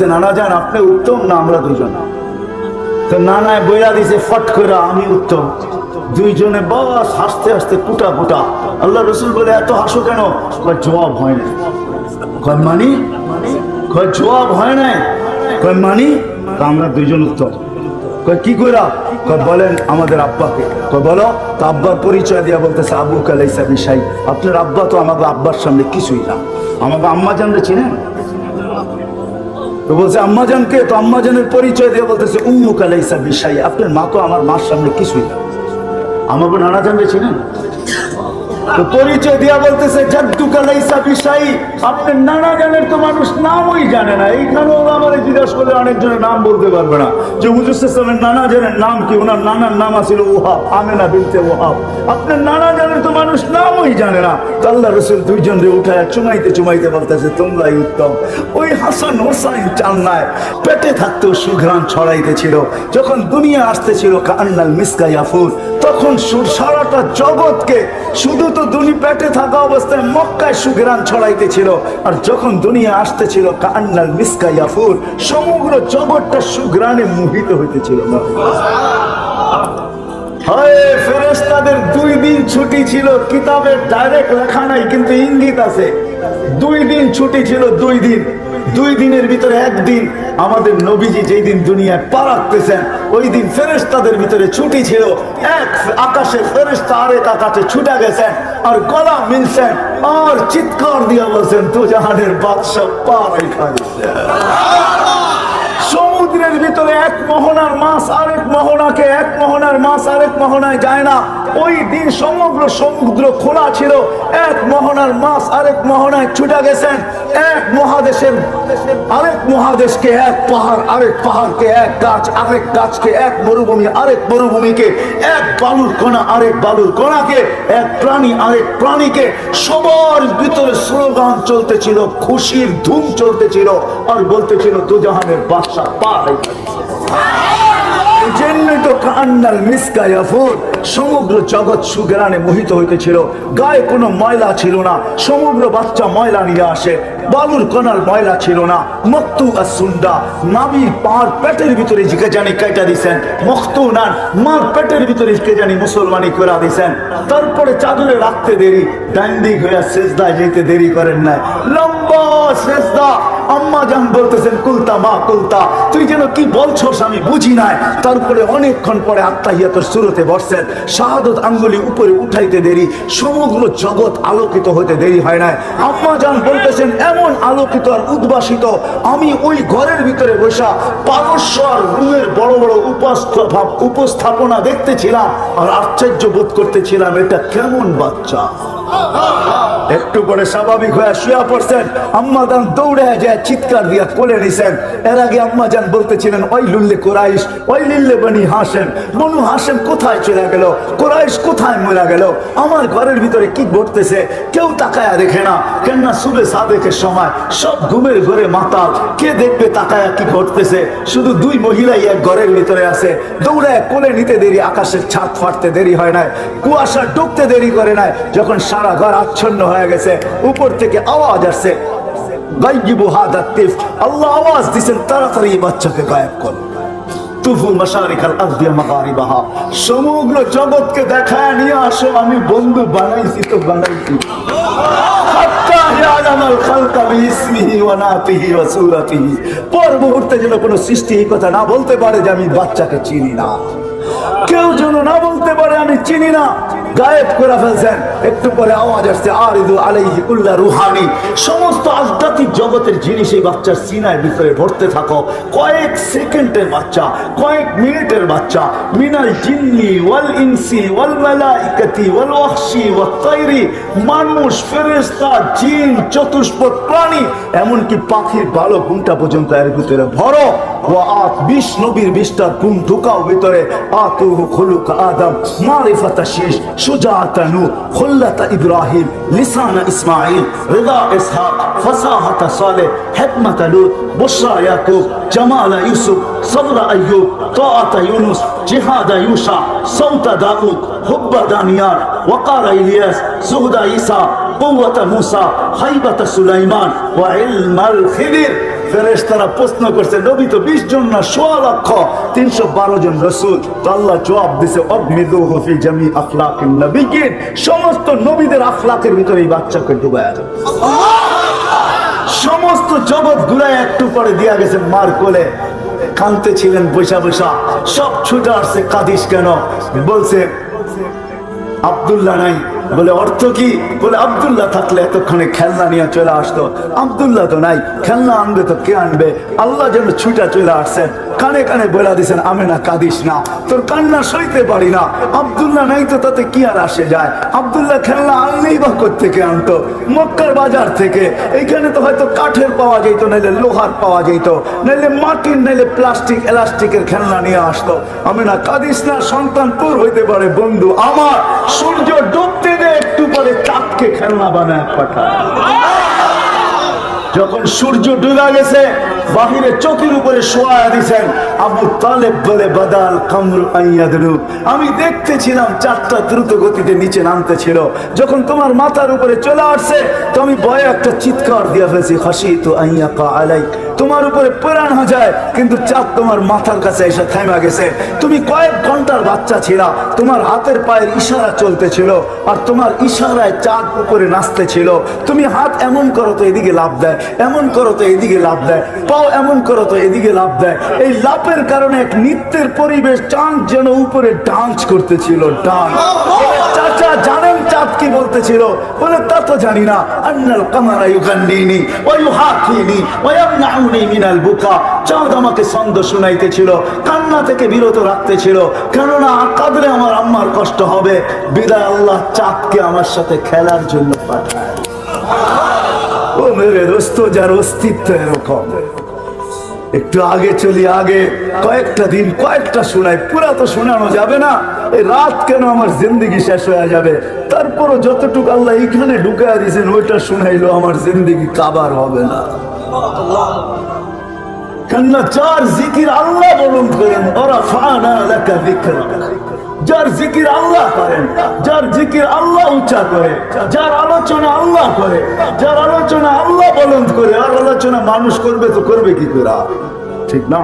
বলছে নানা যান আপনি উত্তম না আমরা দুজন? তো নানায় বইয়া দিছে ফট করে আমি উত্তম। দুইজনে বাস হাসতে হাসতে কুটা কুটা। আল্লাহ রসুল বলে এত হাসো কেন? জবাব হয় না। মানি জবাব হয় নাই। মানি আমরা দুইজন উত্তম। কি কইরা? বলেন আমাদের আব্বাকে। বলো তো। আব্বার পরিচয় দিয়া বলতেছে আবু কালাইসা বিশাই, আপনার আব্বা তো আমাকে আব্বার সামনে কিছুই না। আমাকে আম্মা জানলে চিনেন? তো বলছে আম্মা জানকে? তো আম্মা জানের পরিচয় দিয়ে বলতেছে উম্মু কালাইসা বিশাই, আপনার মা তো আমার মার সামনে কিছুই না। আমাকে নানা জানলে চিনেন? তো পরিচয় দিয়া বলতেছে জাদ্দু কালাইসা বিশাই, আপনার নানা জানের তো মানুষ নামই জানে না। এইখানেও আমার জিজ্ঞাসা করলে অনেকজনের নাম বলতে পারবে না যে হুজুর সাল্লাল্লাহু নানা জানের নাম কি। ওনার নানার নাম ছিল ওহাব, আমেনা বিনতে ওহাব। আপনার নানা জানের তো মানুষ নামই জানে না। তো আল্লাহ রাসূল দুইজনরে উঠায় চুমাইতে চুমাইতে বলতেছে তোমরাই উত্তম। ওই হাসান হোসাইন চান্নায় পেটে থাকতেও সুঘ্রাণ ছড়াইতেছিল। যখন দুনিয়া আসতেছিল কান্নাল মিসকা ইয়াফুর, তখন সারাটা জগৎকে, শুধু তো দুনি পেটে থাকা অবস্থায় মক্কায় সুঘ্রাণ ছড়াইতেছিল। আর যখন দুনিয়া আসতেছিল কান্নাল মিসকা ইয়াফুর, সমগ্র জগৎটা সুঘ্রাণে মোহিত হইতেছিল। ফেরেশতাদের 2 দিন ছুটি ছিল। কিতাবে ডাইরেক্ট লেখা নাই কিন্তু ইঙ্গিত আছে। 2 দিন ছুটি ছিল। 2 দিনের ভিতরে একদিন আমাদের নবীজি যেই দিন দুনিয়ায় পা রাখতেছেন ওই দিন ফেরেশতাদের ভিতরে ছুটি ছিল। এক আকাশে ফেরেশতা আরেক আকাশে ছুটে গেছেন আর গলা মিলছেন আর চিৎকার দিয়া বলছেন তো জাহানের বাদশা পা রেখা দিচ্ছে। সমুদ্রের ভিতরে এক মোহনার মাছ আরেক মোহনাকে, এক মোহনার মাছ আরেক মোহনায় যায় না। ওই দিন সমগ্র সমুদ্র খোলা ছিল। এক মোহনার মাছ আরেক মোহনায় ছুটে গেছেন। এক মহাদেশের আরেক মহাদেশকে, এক পাহাড় আরেক পাহাড়কে, এক গাছ আরেক গাছকে, এক মরুভূমি আরেক মরুভূমিকে, এক বালুর কণা আরেক বালুর কণাকে, এক প্রাণী আরেক প্রাণীকে। সবার ভিতরে স্লোগান চলতেছিল, খুশির ধুম চলতেছিল আর বলতেছিল দুজাহানের বাদশা পা রেখা দিয়েছে। সমগ্র জগৎ সুঘ্রাণে মোহিত হইতেছিল। গায়ে কোনো ময়লা ছিল না। সমগ্র বাচ্চা ময়লা নিয়ে আসে। বালুর কণার ময়লা ছিল না। মক্তু আসুন্ডা নাবির পার পেটের ভিতরে জিকে জানি কাইটা দিছেন। মক্তু নান মার পেটের ভিতরে জিকে জানি মুসলমানি করে দিছেন। তারপরে চাদরে রাখতে দেরি, ডাইন দিক হইয়া সেজদায় যেতে দেরি করেন নাই। লম্বা সেজদা। আম্মা জান বলতেছেন কুলতা মা কুলতা, তুই যেন কি বলছস আমি বুঝি নাই। তারপরে অনেকক্ষণ পরে আত্তাহিয়াতুর সূরাতে বসছেন। শাহাদত আঙ্গুলি উপরে উঠাইতে দেরি, সমগ্র জগৎ আলোকিত হতে দেরি হয় নাই। আম্মা জান বলতেছেন এমন আলোকিত আর উদ্ভাসিত, আমি ওই ঘরের ভিতরে বসা পারস্য আর রুমের বড় বড় উপস্থাপনা দেখতেছিলাম আর আশ্চর্য বোধ করতেছিলাম এটা কেমন বাচ্চা। একটু পরে স্বাভাবিক হয়ে শুয়ে পড়ছেন। আম্মা জান দৌড়ে যায় চিৎকার দিয়া কোলে নিছেন। এর আগে আম্মা জান বলতেছিলেন ওই লুল্লে কুরাইশ, ওই লিল্লে বনি হাসেম, বনু হাসেম কোথায় চলে গেল, কুরাইশ কোথায় মরে গেল, আমার ঘরের ভিতরে কি ঘটতেছে কেউ তাকায়া দেখে না। কেননা সুবে সাদেকের সময় সব ঘুমের ঘরে মাতাল, কে দেখবে তাকায়া কি ঘটতেছে। শুধু 2 মহিলাই এক ঘরের ভিতরে আছে। দৌড়ে কোলে নিতে দেরি, আকাশের ছাদ ফাটতে দেরি হয় নাই, কুয়াশা ঢুকতে দেরি করে নাই। যখন সারা ঘর আচ্ছন্ন হয়ে গেছে, উপর থেকে আওয়াজ আসছে গায়িবু হাদা তিফ, আল্লাহ আওয়াজ দিয়েছেন তাড়াতাড়ি বাচ্চাকে গায়েব কর। তুফু মাশারিকাল আরদি মাগারিবাহা, সমগ্র জগৎকে দেখায় নিয়ে আসো আমি বন্ধু বানাইছি তো বানাইছি। পর মুহূর্তে যেন কোন সৃষ্টি এই কথা না বলতে পারে যে আমি বাচ্চাকে চিনি না। কেউ যেন না বলতে পারে আমি চিনি না। গায়েব করে ফেলছেন। একটু পরে আওয়াজ আসছে আরিদু আলাইহি কুল্লা রুহানি, সমস্ত আধ্যাত্মিক জগতের জিনিস এই বাচ্চার সিনার ভিতরে ভরতে থাকো। কয়েক সেকেন্ডের বাচ্চা, কয়েক মিনিটের বাচ্চা। মিনাল জিন্নি ওয়াল ইনসি ওয়াল মালাইকাতি ওয়াল ওয়াহশি ওয়াত তায়রি, মানুষ, ফেরেশতা, জিন, চতুষ্পদ প্রাণী, এমনকি পাখির ভালো ঘুমটা পর্যন্ত এর ভিতরে ভরো। ওয়াত 20 নবীর 20টা গুণ ঢুকাও ভিতরে। আতুহু খুলুক আদম মারিফাতা শীশ শুজাআতা নূহ খুল্লাতা ইব্রাহিম লিসানা ইসমাঈল রিদা ইসহাক ফাসাহাতা সালেহ হিকমাতা লূত বুশরা ইয়াকুব জামালা ইউসুফ সবরা আইয়ুব তাআতা ইউনুস জিহাদা ইউশা সাউতা দাউদ হুব্বা দানিয়ার ওয়াকারা ইলিয়াস সুহদা ঈসা কুওয়াতা মূসা হাইবাতা সুলাইমান ওয়া ইলমাল খিদির ফেরেশতারা প্রশ্ন করছে, নবী তো 20 জন না 1,6,00,000 312 জন রাসূল। তো আল্লাহ জবাব দিছে, অগমিদুহু ফি জামি আখলাকিন নবিয়্যিন, সমস্ত নবীদের আখলাকের ভিতরে এই বাচ্চাকে ডুবায়া দাও। সমস্ত জগৎ ঘুরায় একটু পরে দিয়া গেছে মার কোলে, কাঁদতে ছিলেন বৈশা বৈশা, সব ছুটে আসছে, কাঁদিস কেন? বলছে আব্দুল্লাহ নাই। বলে অর্থ কি? বলে আব্দুল্লাহ থাকলে এতক্ষণে খেলনা নিয়ে চলে আসতো, আব্দুল্লাহ তো নাই, খেলনা আনবে তো কে আনবে? আল্লাহ যেন ছুটা চলে আসছেন, কানে কানে বলে দিয়েছেন, আমেনা কাঁদিস না, তোর কান্না সইতে পারি না, আব্দুল্লাহ নাই তো তাতে কি আর আসে যায়? আব্দুল্লাহ খেলনা আনলেই বা কোত্থেকে আনতো? মক্কার বাজার থেকে। এইখানে তো হয়তো কাঠের পাওয়া যেত, নাইলে লোহার পাওয়া যেত, নাইলে মাটির, নাইলে প্লাস্টিক এলাস্টিকের খেলনা নিয়ে আসতো। আমেনা কাঁদিস না, সন্তান তোর হইতে পারে, বন্ধু আমার। সূর্য ডুবতে দে, একটু পরে চাঁদকে খেলনা বানায় পাঠায়। যখন সূর্য ডুবে গেছে, বাহিরে চোখের উপরে শোয়া দিয়েছেন আবু তালেব, বলে বাদাল কামরু আইয়াদরু, আমি দেখতেছিলাম চাঁদটা দ্রুত গতিতে নিচে নামতে ছিল, যখন তোমার মাথার উপরে চলে আসছে তো আমি ভয়ে একটা চিৎকার দিয়ে ফেলছি, খাশিতু আইয়াকা আলাইক, তোমার উপরে পড়া না যায়, কিন্তু চাঁদ তোমার মাথার কাছে এসে থেমে গেছে। তুমি কয়েক ঘন্টার বাচ্চা ছিলা, তোমার হাতের পায়ের ইশারা চলতেছিল, আর তোমার ইশারায় চাঁদ উপরে নাচতে ছিল। তুমি হাত এমন করো তো এদিকে লাফ দেয়, এমন করো তো এদিকে লাফ দেয়, পাও এমন করো তো এদিকে লাফ দেয়। এই লাফের কারণে এক নৃত্যের পরিবেশ, চাঁদ যেন উপরে ডান্স করতেছিল, ডান্স। চাচা জানেন চাঁদ কি বলতেছিল? বলে তা তো জানি না। আন্নাল কামারা ইউগান্নিনি ওয়া ইউহাকিনি ওয়া ইয়ামনাউনি মিনাল বুকা, চাঁদ আমাকে ছন্দ শুনাইতেছিল, কান্না থেকে বিরত রাখতেছিল, কেননা কাঁদলে আমার আম্মার কষ্ট হবে, বিদায় আল্লাহ চাঁদকে আমার সাথে খেলার জন্য পাঠায়। ও মেরে দোস্ত, যার অস্তিত্ব এরকম। একটু আগে চলি, আগে কয়েকটা দিন কয়েকটা শোনাই, পুরা তো শোনানো যাবে না, এই রাত কেন আমার জিন্দগি শেষ হয়ে যাবে। তারপরও যতটুকু আল্লাহ এইখানে ঢুকায় দিয়েছেন ওইটা শুনাইলো আমার জিন্দগি কাবার হবে না। কেননা যার জিকির আল্লাহ বলুন করেন, ওরা ফানা লাকা যিকরাক, যার জিকির আল্লাহ করেন, যার জিকির আল্লাহ উচ্চার করে, যার আলোচনা আল্লাহ করে, যার আলোচনা আল্লাহ বলন্দ করে, আর আলোচনা মানুষ করবে তো করবে কি করে? ঠিক না?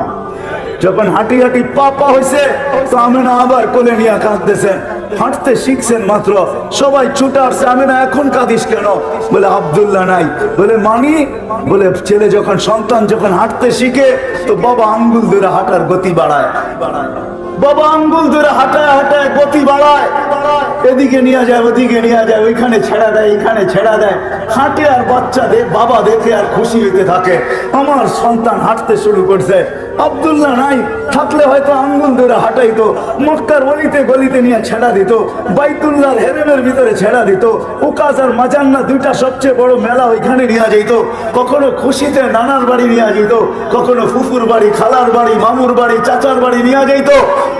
যখন হাঁটি হাঁটি পা হয়েছে তো আমেনা আবার কোলে নিয়ে কাঁদতেছেন, হাঁটতে শিখছেন মাত্র, সবাই ছুটে আসছে, আমেনা এখন কাঁদিস কেন? বলে আব্দুল্লাহ নাই। বলে মানি? বলে ছেলে যখন, সন্তান যখন হাঁটতে শিখে তো বাবা আঙ্গুল ধরে হাঁটার গতি বাড়ায়, বাবা আঙ্গুল ধরে হাঁটায় হাঁটায় গতি বাড়ায়, এদিকে নিয়ে যায় ওদিকে নিয়ে যায়, ওইখানে ছেড়া দেয় এখানে ছেড়া দেয়, হাঁটে আর বাচ্চা বাবা দেখে আর খুশি হইতে থাকে, আমার সন্তান হাঁটতে শুরু করছে। আব্দুল্লাহ নাই, থাকলে হয়তো আঙ্গুল ধরে হাঁটাইতো, মক্কার গলিতে গলিতে নিয়ে ছেড়া দিত, বাইতুল্লাহর হেরেমের ভিতরে ছেড়া দিত, উকাস আর মাজান্না দুইটা সবচেয়ে বড় মেলা, ওইখানে নিয়ে যেত, কখনো খুশিতে নানার বাড়ি নিয়ে যেত, কখনো ফুফুর বাড়ি, খালার বাড়ি, মামুর বাড়ি, চাচার বাড়ি নিয়ে যেত।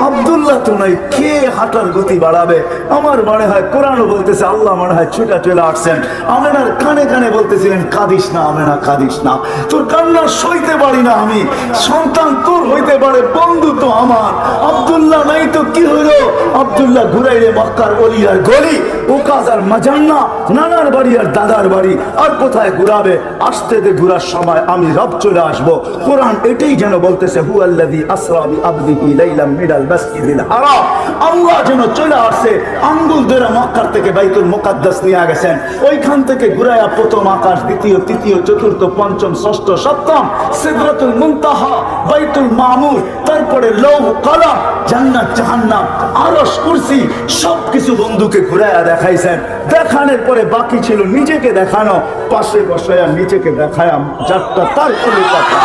আব্দুল্লাহ তো নাই, কে হাঁটার গতি বাড়াবে? আমার মনে হয় কোরআনও বলতেছে, আল্লাহ মনে হয় ছুটা চলে আসছেন, আমেনার কানে কানে বলতেছিলেন, কাঁদিস না আমেনা, কাঁদিস না, তোর কান্না সইতে পারি না আমি, সন্তান তোর হইতে পারে, বন্ধু তো আমার। আব্দুল্লাহ নাই তো কি হইলো? আব্দুল্লাহ ঘুরাইলে মক্কার অলি আর গলি, উকাস আর মাজান্না, নানার বাড়ি আর দাদার বাড়ি, আর কোথায় ঘুরাবে? আসতে দে, ঘুরার সময় আমি রব চলে আসবো। কোরআন এটাই যেন বলতেছে, হুয়াল্লাযী আসরা বিআবদিহি লাইলাম মিনাল মাসজিদিল হারাম, আল্লাহ যেন চলে আসছে, আঙ্গুল ধরে মক্কার থেকে বাইতুল মুকাদ্দাস নিয়ে গেছেন, ওইখান থেকে ঘুরাইয়া প্রথম আকাশ, দ্বিতীয়, তৃতীয়, চতুর্থ, পঞ্চম, ষষ্ঠ, সপ্তম, সিদরাতুল মুনতাহা, বাইতুল মামুর, তারপরে লৌহ কলম, জান্নাত জাহান্নাম, আরশ, কুরসি, সবকিছু বন্ধুকে ঘুরাইয়া দেখাইছেন। দেখানোর পরে বাকি ছিল নিজেকে দেখানো, পাশে বসায়া নিজেকে দেখায়া যাত্রা তার কোনো কথা।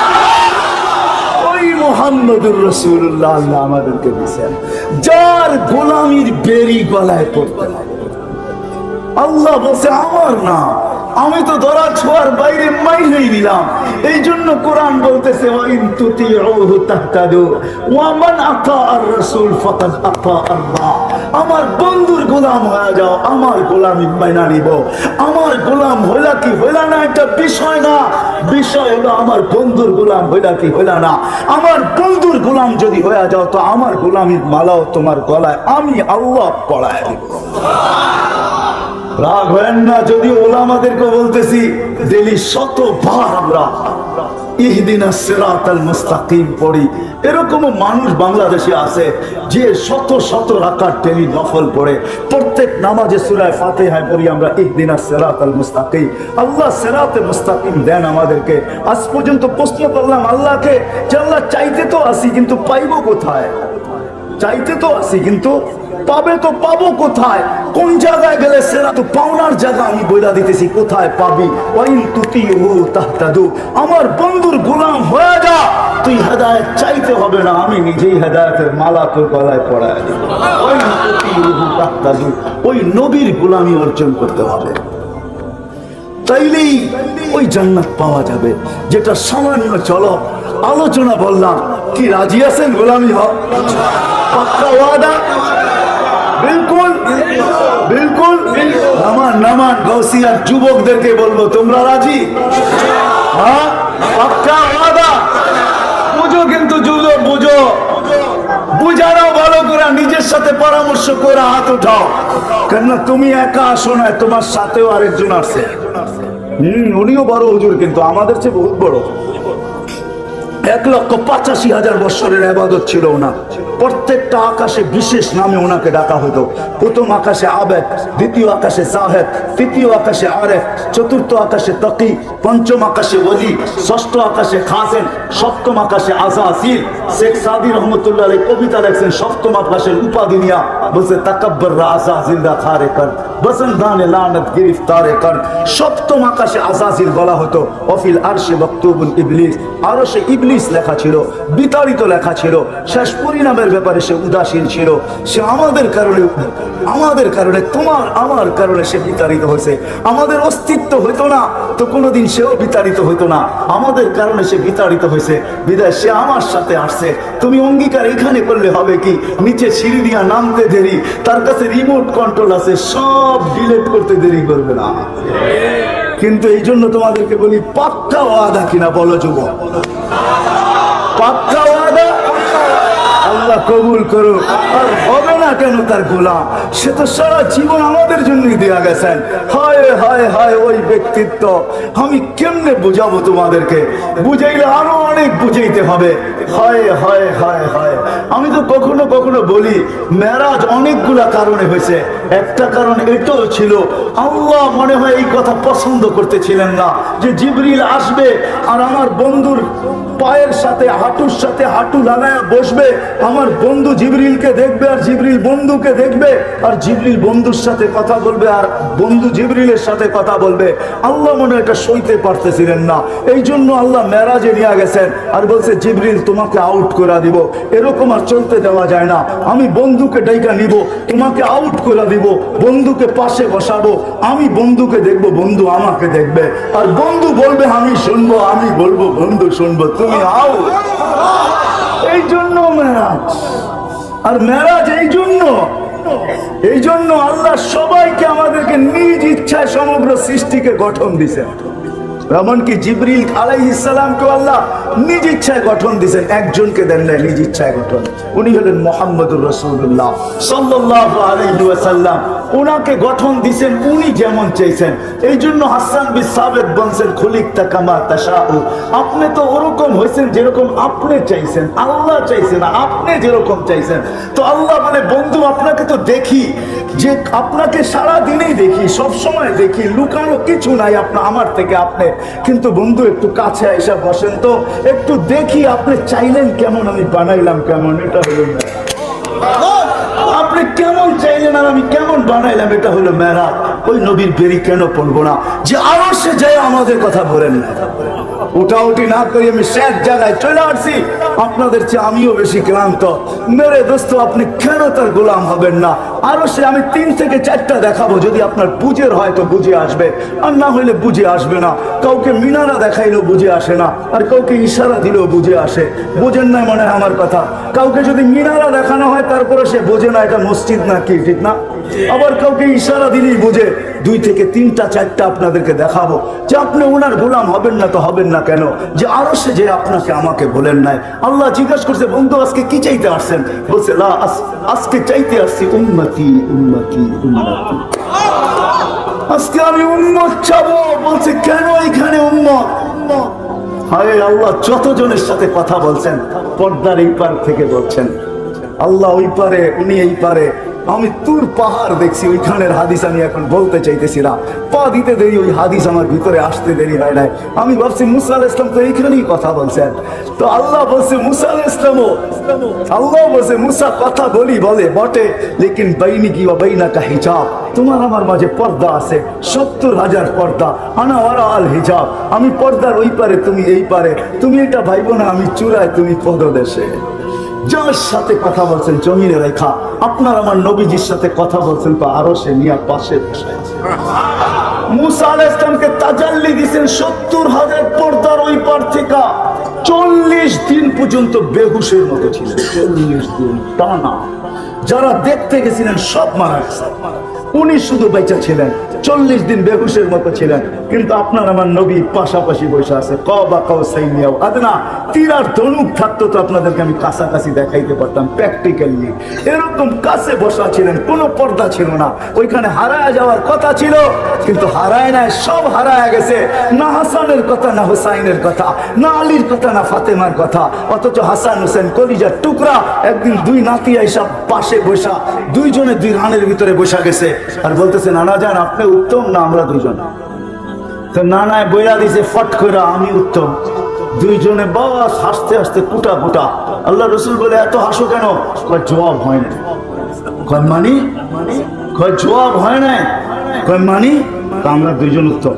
ওই মুহাম্মদুর রাসূলুল্লাহ আল্লাহ আমাদেরকে দিয়েছেন, যার গোলামির বেরি গলায় পড়তে হবে। আল্লাহ বলছে আমার না, আমি তো ধরা ছোঁয়ার বাইরে মাইনেই নিলাম। এই জন্য কোরআন বলতেছে, ওয়াইন তুতিউহু তাহতাদু ওয়া মান আতাআর রাসূল ফাকাদ আতা আল্লাহ। আমার বন্ধুর গোলাম হয়ে যাও, আমার গোলামি মাইনা নিব। আমার গোলাম হইলা কি হইলা না এটা বিষয় না, বিষয় হলো আমার বন্ধুর গোলাম হইলা কি হইলা না। আমার বন্ধুর গোলাম যদি হয়ে যাও তো আমার গোলামির মালাও তোমার গলায় আমি আল্লাহ পড়ায় দিব। রাগ হয় না, যদি ওলামাদেরকে বলতেছি, দিলি শতবার আমরা ইহদিনাস সিরাতাল মুস্তাকিম পড়ি। এরকমও মানুষ বাংলাদেশে আছে যে শত শত রাকাত টেলি নফল পড়ে। প্রত্যেক নামাজে সূরা ফাতিহায় পড়ি আমরা ইহদিনাস সিরাতাল মুস্তাকিম। আল্লাহ সিরাতে মুস্তাকিম দেন আমাদেরকে। আজ পর্যন্ত প্রশ্ন করলাম আল্লাহকে যে আল্লাহ চাইতে তো আসি কিন্তু পাইবো কোথায়? চাইতে তো আসি কিন্তু পাবে তো পাবো কোথায়? কোন জায়গায় গেলে সেরা তো পাওনার জায়গা আমি বইলা দিতেছি কোথায় পাবি? ওয়াইন তুতিহু তাহতাদু। আমার বন্ধুর গোলাম হয়ে যা, তুই হেদায়েত চাইতে হবে না, আমি নিজেই হেদায়েতের মালা তোর গলায় পরায় দেব। ওয়াইন তুতিহু তাহতাদু। ওই নবীর গোলামি অর্জন করতে হবে, তাইলেই ওই জান্নাত পাওয়া যাবে। যেটা সামান্য চলো আলোচনা বললাম, কি রাজি আছেন গোলামি হক? পাক্কা ওয়াদা? বিলকুল বিলকুল। নামান নামান গৌসিয়ার যুবকদেরকে বলবো তোমরা রাজি? হ্যাঁ, পাক্কা ওয়াদা? বুঝো কিন্তু যুবক, বুঝো, বুঝানো ভালো করে, নিজের সাথে পরামর্শ করে হাত উঠাও। কেননা তুমি একা আসো না, তোমার সাথেও আরেকজন আছে। উনিও বড় হুজুর, কিন্তু আমাদের চেয়ে বহুত বড়। 1,85,000 বছরের ইবাদত ছিল ওনার। প্রত্যেকটা আকাশে বিশেষ নামে ওনাকে ডাকা হতো। প্রথম আকাশে আবেদ, দ্বিতীয় আকাশে জাহেদ, তৃতীয় আকাশে আরেফ, চতুর্থ আকাশে তাকি, পঞ্চম আকাশে ওলি, ষষ্ঠ আকাশে খাসেন, সপ্তম আকাশে আযাসিল। শেখ সাদি রহমতুল্লাহ আলাইহি কবিতা লেখছেন সপ্তম আকাশের উপাধি নিয়া, বলছে তাকাব্বর আযাসিল দা খারে কর বসন্দানে লানত গিরফতারে কর। সপ্তম আকাশে আযাসিল বলা হতো। অফিল আরশে মাকতুবুন ইবলিস। আরশে ইবলিস লেখা ছিল, বিতাড়িত লেখা ছিল। শেষ পরিণামের ব্যাপারে সে উদাসীন ছিল। সে আমাদের কারণে তোমার আমার কারণে সে বিতাড়িত হয়েছে। আমাদের অস্তিত্ব হইতো না তো কোনোদিন সেও বিতাড়িত হইতো না। আমাদের কারণে সে বিতাড়িত হয়েছে, বিদায় সে আমার সাথে আসছে। তুমি অঙ্গীকার এখানে করলে হবে কি? নিচে সিঁড়ি দিয়া নামতে দেরি, তার কাছে রিমোট কন্ট্রোল আছে, সব ডিলিট করতে দেরি করবে না। কিন্তু এই জন্য তোমাদেরকে বলি, পাক্কা ওয়াদা কিনা বলো যুবক? পাক্কা ওয়াদা? আল্লাহ কবুল করুক। আর হবে না কেন তার গোলাম? সে তো সারা জীবন আমাদের জন্যই দেয়া গেছেন। হায় হায় হায় ওই ব্যক্তিত্ব আমি কেমনে বুঝাবো তোমাদেরকে? বুঝাইলে আরো অনেক বুঝাইতে হবে। হায় হায় হায় হায়। আমি তো কখনো কখনো বলি মেরাজ অনেকগুলা কারণে হয়েছে। একটা কারণ এটাও ছিল, আল্লাহ মনে হয় এই কথা পছন্দ করতেছিলেন না যে জিবরিল আসবে আর আমার বন্ধুর পায়ের সাথে হাঁটুর সাথে হাঁটু লাগায়া বসবে। আমার বন্ধু জিবরিলকে দেখবে আর জিবরিল বন্ধুকে দেখবে, আর জিবরিল বন্ধুর সাথে কথা বলবে আর বন্ধু জিবরিলের সাথে কথা বলবে। আল্লাহ মনে এটা সইতে পারতেছিলেন না, এই জন্য আল্লাহ মেরাজে নিয়ে গেছেন আর বলছে জিবরিল তোমাকে আউট করে দিব। এরকম আর চলতে দেওয়া যায় না। আমি বন্ধুকে ডাইকা নিব, তোমাকে আউট করে দিব, বন্ধুকে পাশে বসাবো, আমি বন্ধুকে দেখবো, বন্ধু আমাকে দেখবে, আর বন্ধু বলবে আমি শুনবো, আমি বলবো বন্ধু শুনবো, তুমি আউট। এই জন্য মেরাজ। আর মেরাজ এই জন্য আল্লাহ সবাইকে আমাদেরকে নিজ ইচ্ছায় সমগ্র সৃষ্টিকে গঠন দিছেন। এমনকি জিবরিল আলাইহিস সালামকে আল্লাহ নিজ ইচ্ছায় গঠন দিয়েছেন, একজনকে দেন নাই নিজ ইচ্ছায় গঠন। উনি হলেন মুহাম্মদুর রাসূলুল্লাহ সাল্লাল্লাহু আলাইহি ওয়াসাল্লাম। উনাকে গঠন দিয়েছেন উনি যেমন চাইছেন। এই জন্য হাসান বিন সাবিত বলছেন খুলিকতা কামা তাশাউ। আপনি তো ওরকম হয়েছেন যেরকম আপনি চাইছেন, আল্লাহ চাইছেন না, আপনি যেরকম চাইছেন। তো আল্লাহ মানে বন্ধু আপনাকে তো দেখি, যে আপনাকে সারা দিনেই দেখি, সব সময় দেখি, লুকানো কিছু নাই আমার থেকে আপনি। কিন্তু বন্ধু একটু কাছে এসে বসেন তো, একটু দেখি আপনি চাইলেন কেমন, আমি বানাইলাম কেমন। এটা হলো আপনি কেমন চাইলেন আর আমি কেমন বানাইলাম, এটা হলো মেরাজ। ওই নবীর বেরি কেন পড়বো না যে আরো সে যায় আমাদের কথা বলেন না। উঠাউঠি না করি আমি শেষ জায়গায় চলে আসছি। আপনাদের চেয়ে আমিও বেশি ক্লান্ত। মেরে দোস্ত আপনি কেন তার গোলাম হবেন না? আরো সে আমি 3 থেকে 4টা দেখাবো, যদি আপনার বুঝের হয় তো বুঝে আসবে, আর না হইলে বুঝে আসবে না। কাউকে মিনারা দেখাইলেও বুঝে আসে না, আর কাউকে ইশারা দিলেও বুঝে আসে। বুঝেন না মনে হয় আমার কথা? কাউকে যদি মিনারা দেখানো হয় তারপরে সে বোঝে না এটা মসজিদ না কি, ঠিক না? আবার কাউকে ইশারা দিলেই বুঝে। 2 থেকে 3টা 4টা আপনাদেরকে দেখাবো যে আপনি ওনার গোলাম হবেন না তো হবেন না কেন? যে আরো সে যে আপনাকে আমাকে বলেন নাই। আল্লাহ জিজ্ঞাসা করছে বন্ধু আজকে কি চাইতে আসছেন? বলছে লা আজকে চাইতে আসছি উম্মতি উম্মতি উম্মতি। আজকে আমি উম্মত চাবো। বলছে কেন এখানে উম্মত? হায় আল্লাহ, যতজনের সাথে কথা বলছেন পর্দার এই পার থেকে বলছেন, আল্লাহ ওই পারে, উনি এই পারে। আমি তুর পাহাড় দেখছি, ওইখানের হাদিস আমি এখন বলতে চাইতেছি না, পা দিতে দেরি, ওই হাদিস আমার ভিতরে আসতে দেরি হয় নাই। আমি ভাবছি মুসা আলাইহিস সালাম তো এইখানেই কথা বলছেন, তো আল্লাহ বলছে মুসা আলাইহিস সালামও, আল্লাহ বলছে মুসা কথা বলে বটে, লেকিন বাইনি কি ওয়া বাইনাকা হিজাব, তোমার আমার মাঝে পর্দা আছে, 70,000 পর্দা, আনা ওয়ারা আল হিজাব, আমি পর্দার ওই পারে, তুমি এই পারে, তুমি এটা ভাইবো না আমি চূড়ায়, তুমি পদদেশে। যার সাথে কথা বলছেন জমিনে রেখা, আপনার আমার নবীজির সাথে কথা বলছেন তো আরো সে নিয়ে পাশে বসে আছে। মুসা আলাইহিস সালামকে তাজাল্লি দিয়েছেন 70,000 পর্দার ওই পার থেকে। 40 দিন পর্যন্ত বেহুশের মতো ছিলেন, 40 দিন টানা। যারা দেখতে গেছিলেন সব মারা গেছে, উনি শুধু বেঁচে ছিলেন, 40 দিন বেহুশের মতো ছিলেন। কিন্তু আপনার আমার নবী পাশাপাশি বসে আছে, কবা কাউসাইনি আও আদনা, তীর আর ধনুক থাকতো তো আপনাদেরকে আমি কাছাকাছি দেখাইতে পারতাম প্র্যাকটিক্যালি। এরকম কাছে বসা ছিলেন, কোনো পর্দা ছিল না। ওইখানে হারায় যাওয়ার কথা ছিল, কিন্তু হারায় নাই, সব হারায় গেছে। না হাসানের কথা, না হুসাইনের কথা, না আলীর কথা, না ফাতেমার কথা, অথচ হাসান হুসেন কলিজার টুকরা। একদিন দুই নাতি আইসা পাশে বসা, দুইজনে দুই রানের ভিতরে বসা গেছে, আর বলতেছে নানা যান আপনি উত্তম না আমরা দুজন? তো নানায় বইরা দিছে ফট করে আমি উত্তম। দুইজনে বাস হাসতে হাসতে কুটা কুটা। আল্লাহ রসুল বলে এত হাসো কেন? জবাব হয় না। কয় মানি? কয় জবাব হয় না। কয় মানি? আমরা দুইজন উত্তম।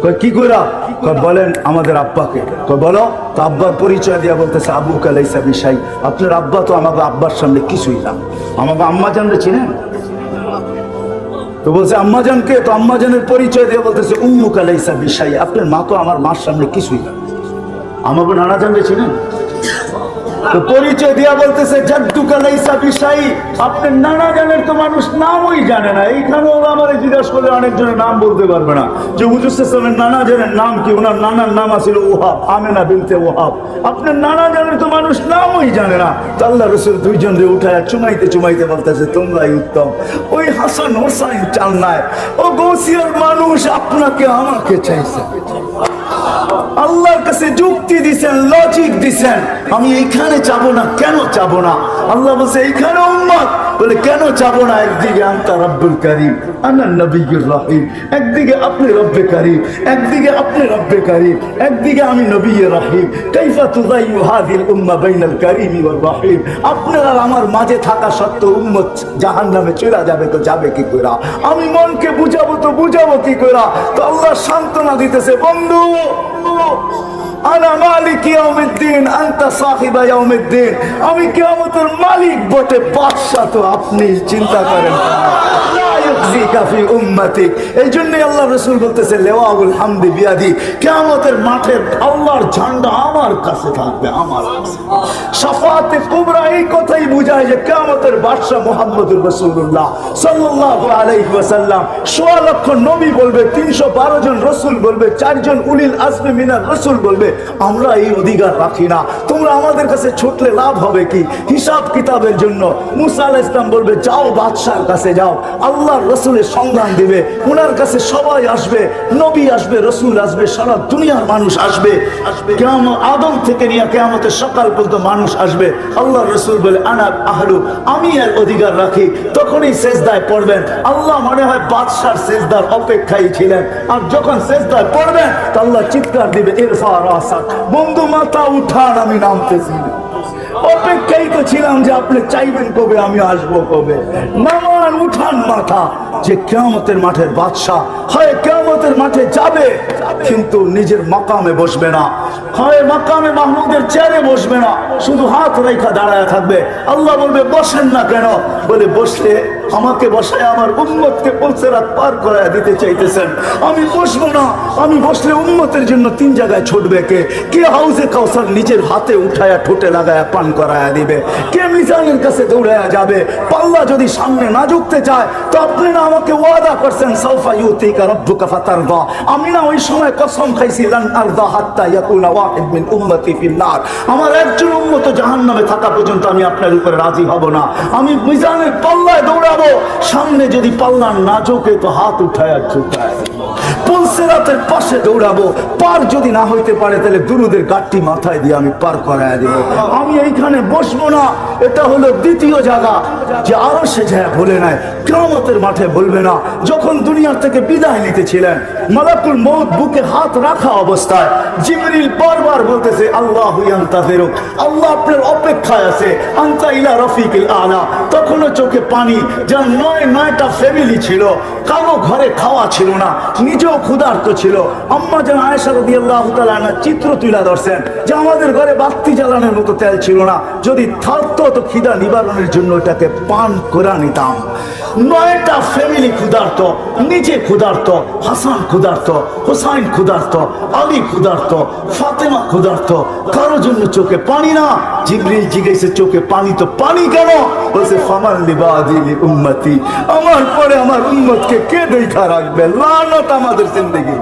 কয় কি কইরা? কয় বলেন আমাদের আব্বাকে। কয় বলো। তো আব্বার পরিচয় দিয়া বলতেছে আবু কালাইসা বিশাই, আপনার আব্বা তো আমাকে আব্বার সামনে কিছুই না। আমাকে আম্মা জানলে চিনেন? তো বলছে আম্মাজানকে, তো আম্মাজানের পরিচয় দিয়ে বলতেছে উম্মুকা লাইসা বিশাই, আপনার মা তো আমার মার সামনে কিছুই না। আমাকে নানা জানলে ছিলেন? তো পরিচয় দিয়া বলতেছে জাদ্দুকা লাইসা বিশাই, আপনার নানা জানের তো মানুষ নামই জানে না। এইখানেও আমার জিজ্ঞাসা করলে অনেকজনের নাম বলতে পারবে না যে হুজুর সাল্লাল্লাহু নানা জানের নাম কি। ওনার নানার নাম ছিল ওহাব, আমেনা বিনতে ওহাব। আপনার নানা জানের তো মানুষ নামই জানে না। তো আল্লাহ রাসূল দুইজন রে উঠায় চুমাইতে চুমাইতে বলতেছে তোমরাই উত্তম। ওই হাসান হোসাইন চাল নাই, ও গৌসিয়ার মানুষ আপনাকে আমাকে চাইছে। আল্লাহর কাছে যুক্তি দিছেন, লজিক দিছেন, আমি এইখানে চাবো না। কেন চাবো না? আল্লাহ বলছে এইখানে উম্মত, বলে কেন চাবো না? একদিকে আনতা রব্বুল কারীম, আনা নবিয়্যুর রহিম। একদিকে আপনি রব্বে কারীম, একদিকে আপনি রব্বে কারীম, একদিকে আমি নবিয়্যুর রহিম। কাইফা তুযাইয়ু হাযিল উম্মাহ বাইনাল কারীমি ওয়ার রহিম। আপনারা আমার মাঝে থাকা সত্ত্বেও উম্মত জাহান্নামে চলে যাবে, তো যাবে কি কইরা? আমি মনকে বুঝাবো তো বুঝাবো কি কইরা? তো আল্লাহ সান্ত্বনা দিতেছে, বন্ধু আনা মালিক ইয়াউমিদ্দিন আনতা সাহিবা ইয়াউমিদ্দিন। আমি কিয়ামতের মালিক বটে, বাদশা তো আপনি। চিন্তা করেন এই জন্যই আল্লাহ রাসূল বলতেছে লেওয়াউল হামদি বিয়াদি, কিয়ামতের মাঠের আল্লাহর ঝান্ডা আমার কাছে থাকবে, আমার কাছে। শাফাআতে কুবরা এই কথাই বুঝায় যে কিয়ামতের বাদশা মুহাম্মদুর রাসূলুল্লাহ সাল্লাল্লাহু আলাইহি ওয়াসাল্লাম। ১৬ লক্ষ নবী বলবে, ৩১২ জন রাসূল বলবে, ৪ জন উলিল আজমি মিনার রাসূল বলবে আমরা এই অধিকার রাখি না। তোমরা আমাদের কাছে ছুটলে লাভ হবে কি? হিসাব কিতাবের জন্য। মুসা আলাইহিস সালাম বলবে যাও বাদশার কাছে যাও, আল্লাহর রাসূলের সন্ধান দিবে, ওনার কাছে সবাই আসবে, নবী আসবে, রাসূল আসবে, সারা দুনিয়ার মানুষ আসবে। কিয়ামত আদম থেকে নিয়ে কিয়ামতের সকাল পর্যন্ত মানুষ আসবে। আল্লাহর রাসূল বলে আনা আহলু, আমি এর অধিকার রাখি। তখনই সেজদায় পড়বেন। আল্লাহ মনে হয় বাদশার সেজদার অপেক্ষায় ছিলেন, আর যখন সেজদায় পড়বেন তো আল্লাহ চিৎকার দিবে ইরফা রাসাক, বন্ধু মাথা উঠান, আমি নামতেছি। অপেক্ষাই তো ছিলাম যে আপনি চাইবেন কবে আমি আসবো কবে। নামান, উঠান মাথা। যে কিয়ামতের মাঠের বাদশা হয় কিয়ামতের মাঠে যাবে, কিন্তু নিজের মাকামে বসবে না, হয় মাকামে মাহমুদের চেয়ারে বসবে না, শুধু হাত রেখা দাঁড়ায় থাকবে। আল্লাহ বলবে বসেন না কেন? বলে বসলে আমাকে বসায় আমার উম্মতকে পুলসিরাত পার করায় দিতে চাইতেছেন, আমি বসবো না। আমি বসলে উম্মতের জন্য 3 জায়গায় ছুটবে কে? কে হাউজে কাউসার নিজের হাতে উঠায়া ঠোঁটে লাগায়া পান করায়া দিবে? কে মিজানের কাছে দৌড়ায়া যাবে? পাল্লা যদি সামনে না ঝুঁকতে চায় তো আপনি না আমাকে ওয়াদা করছেন সাউফা ইউতিকা রাব্বুকা ফাতারদা। আমি না ওই সময় কসম খাইছি লান আরদা হাত্তা ইয়াকুনা ওয়াহিদ মিন উম্মতি ফিন নার, আমার একজন উম্মত জাহান্নামে থাকা পর্যন্ত আমি আপনার উপরে রাজি হব না। আমি মিজানের পাল্লায় দৌড়া দৌড়াবো, সামনে যদি পাল্লা না ঝোঁকে তো হাত উঠায় আর ঝুঁকায়। পুলসেরাতের পাশে দৌড়াবো, পার যদি না হইতে পারে তাহলে দুরুদের গাঠটি মাথায় দিয়ে আমি পার করায় দেব। আমি এইখানে বসবো না, এটা হলো দ্বিতীয় জায়গা যে আরো সে যায় বলে নাই, কিয়ামতের মাঠে বলবে না। যখন দুনিয়ার থেকে বিদায় নিতেছিলেন, মালাকুল মউত বুকে হাত রাখা অবস্থায় জিবরিল বারবার বলতেছে আল্লাহু ইয়ান্তাযিরুক, আল্লাহ আপনার অপেক্ষায় আছে, আনতা ইলা রাফিকিল আলা। তখনও চোখে পানি। যার নয়টা ফ্যামিলি ছিল, কারো ঘরে খাওয়া ছিল না, নিজেও ক্ষুধার্ত ছিল। আম্মা যেন আয়েশা রাদিয়াল্লাহু তাআলা আনহা চিত্র তুলে ধরছেন যে আমাদের ঘরে বাতি জ্বালানোর মতো তেল ছিল না, যদি থাকতো তো খিদা নিবারণের জন্য এটাকে পান করে নিতাম। 9টা ফ্যামিলি ক্ষুধার্ত, নিজে ক্ষুধার্ত, হাসান ক্ষুধার্ত, হোসাইন ক্ষুধার্ত, আলী ক্ষুধার্ত, ফাতেমা ক্ষুধার্ত, কারোর জন্য চোখে পানি না। জিবরিল জিজ্ঞেসে চোখে পানি তো পানি কেন? বলছে ফামান লিবাদি উম্মতি, আমার পরে আমার উম্মতকে কে দেখা রাখবে? লানত আমাদের জিন্দেগি।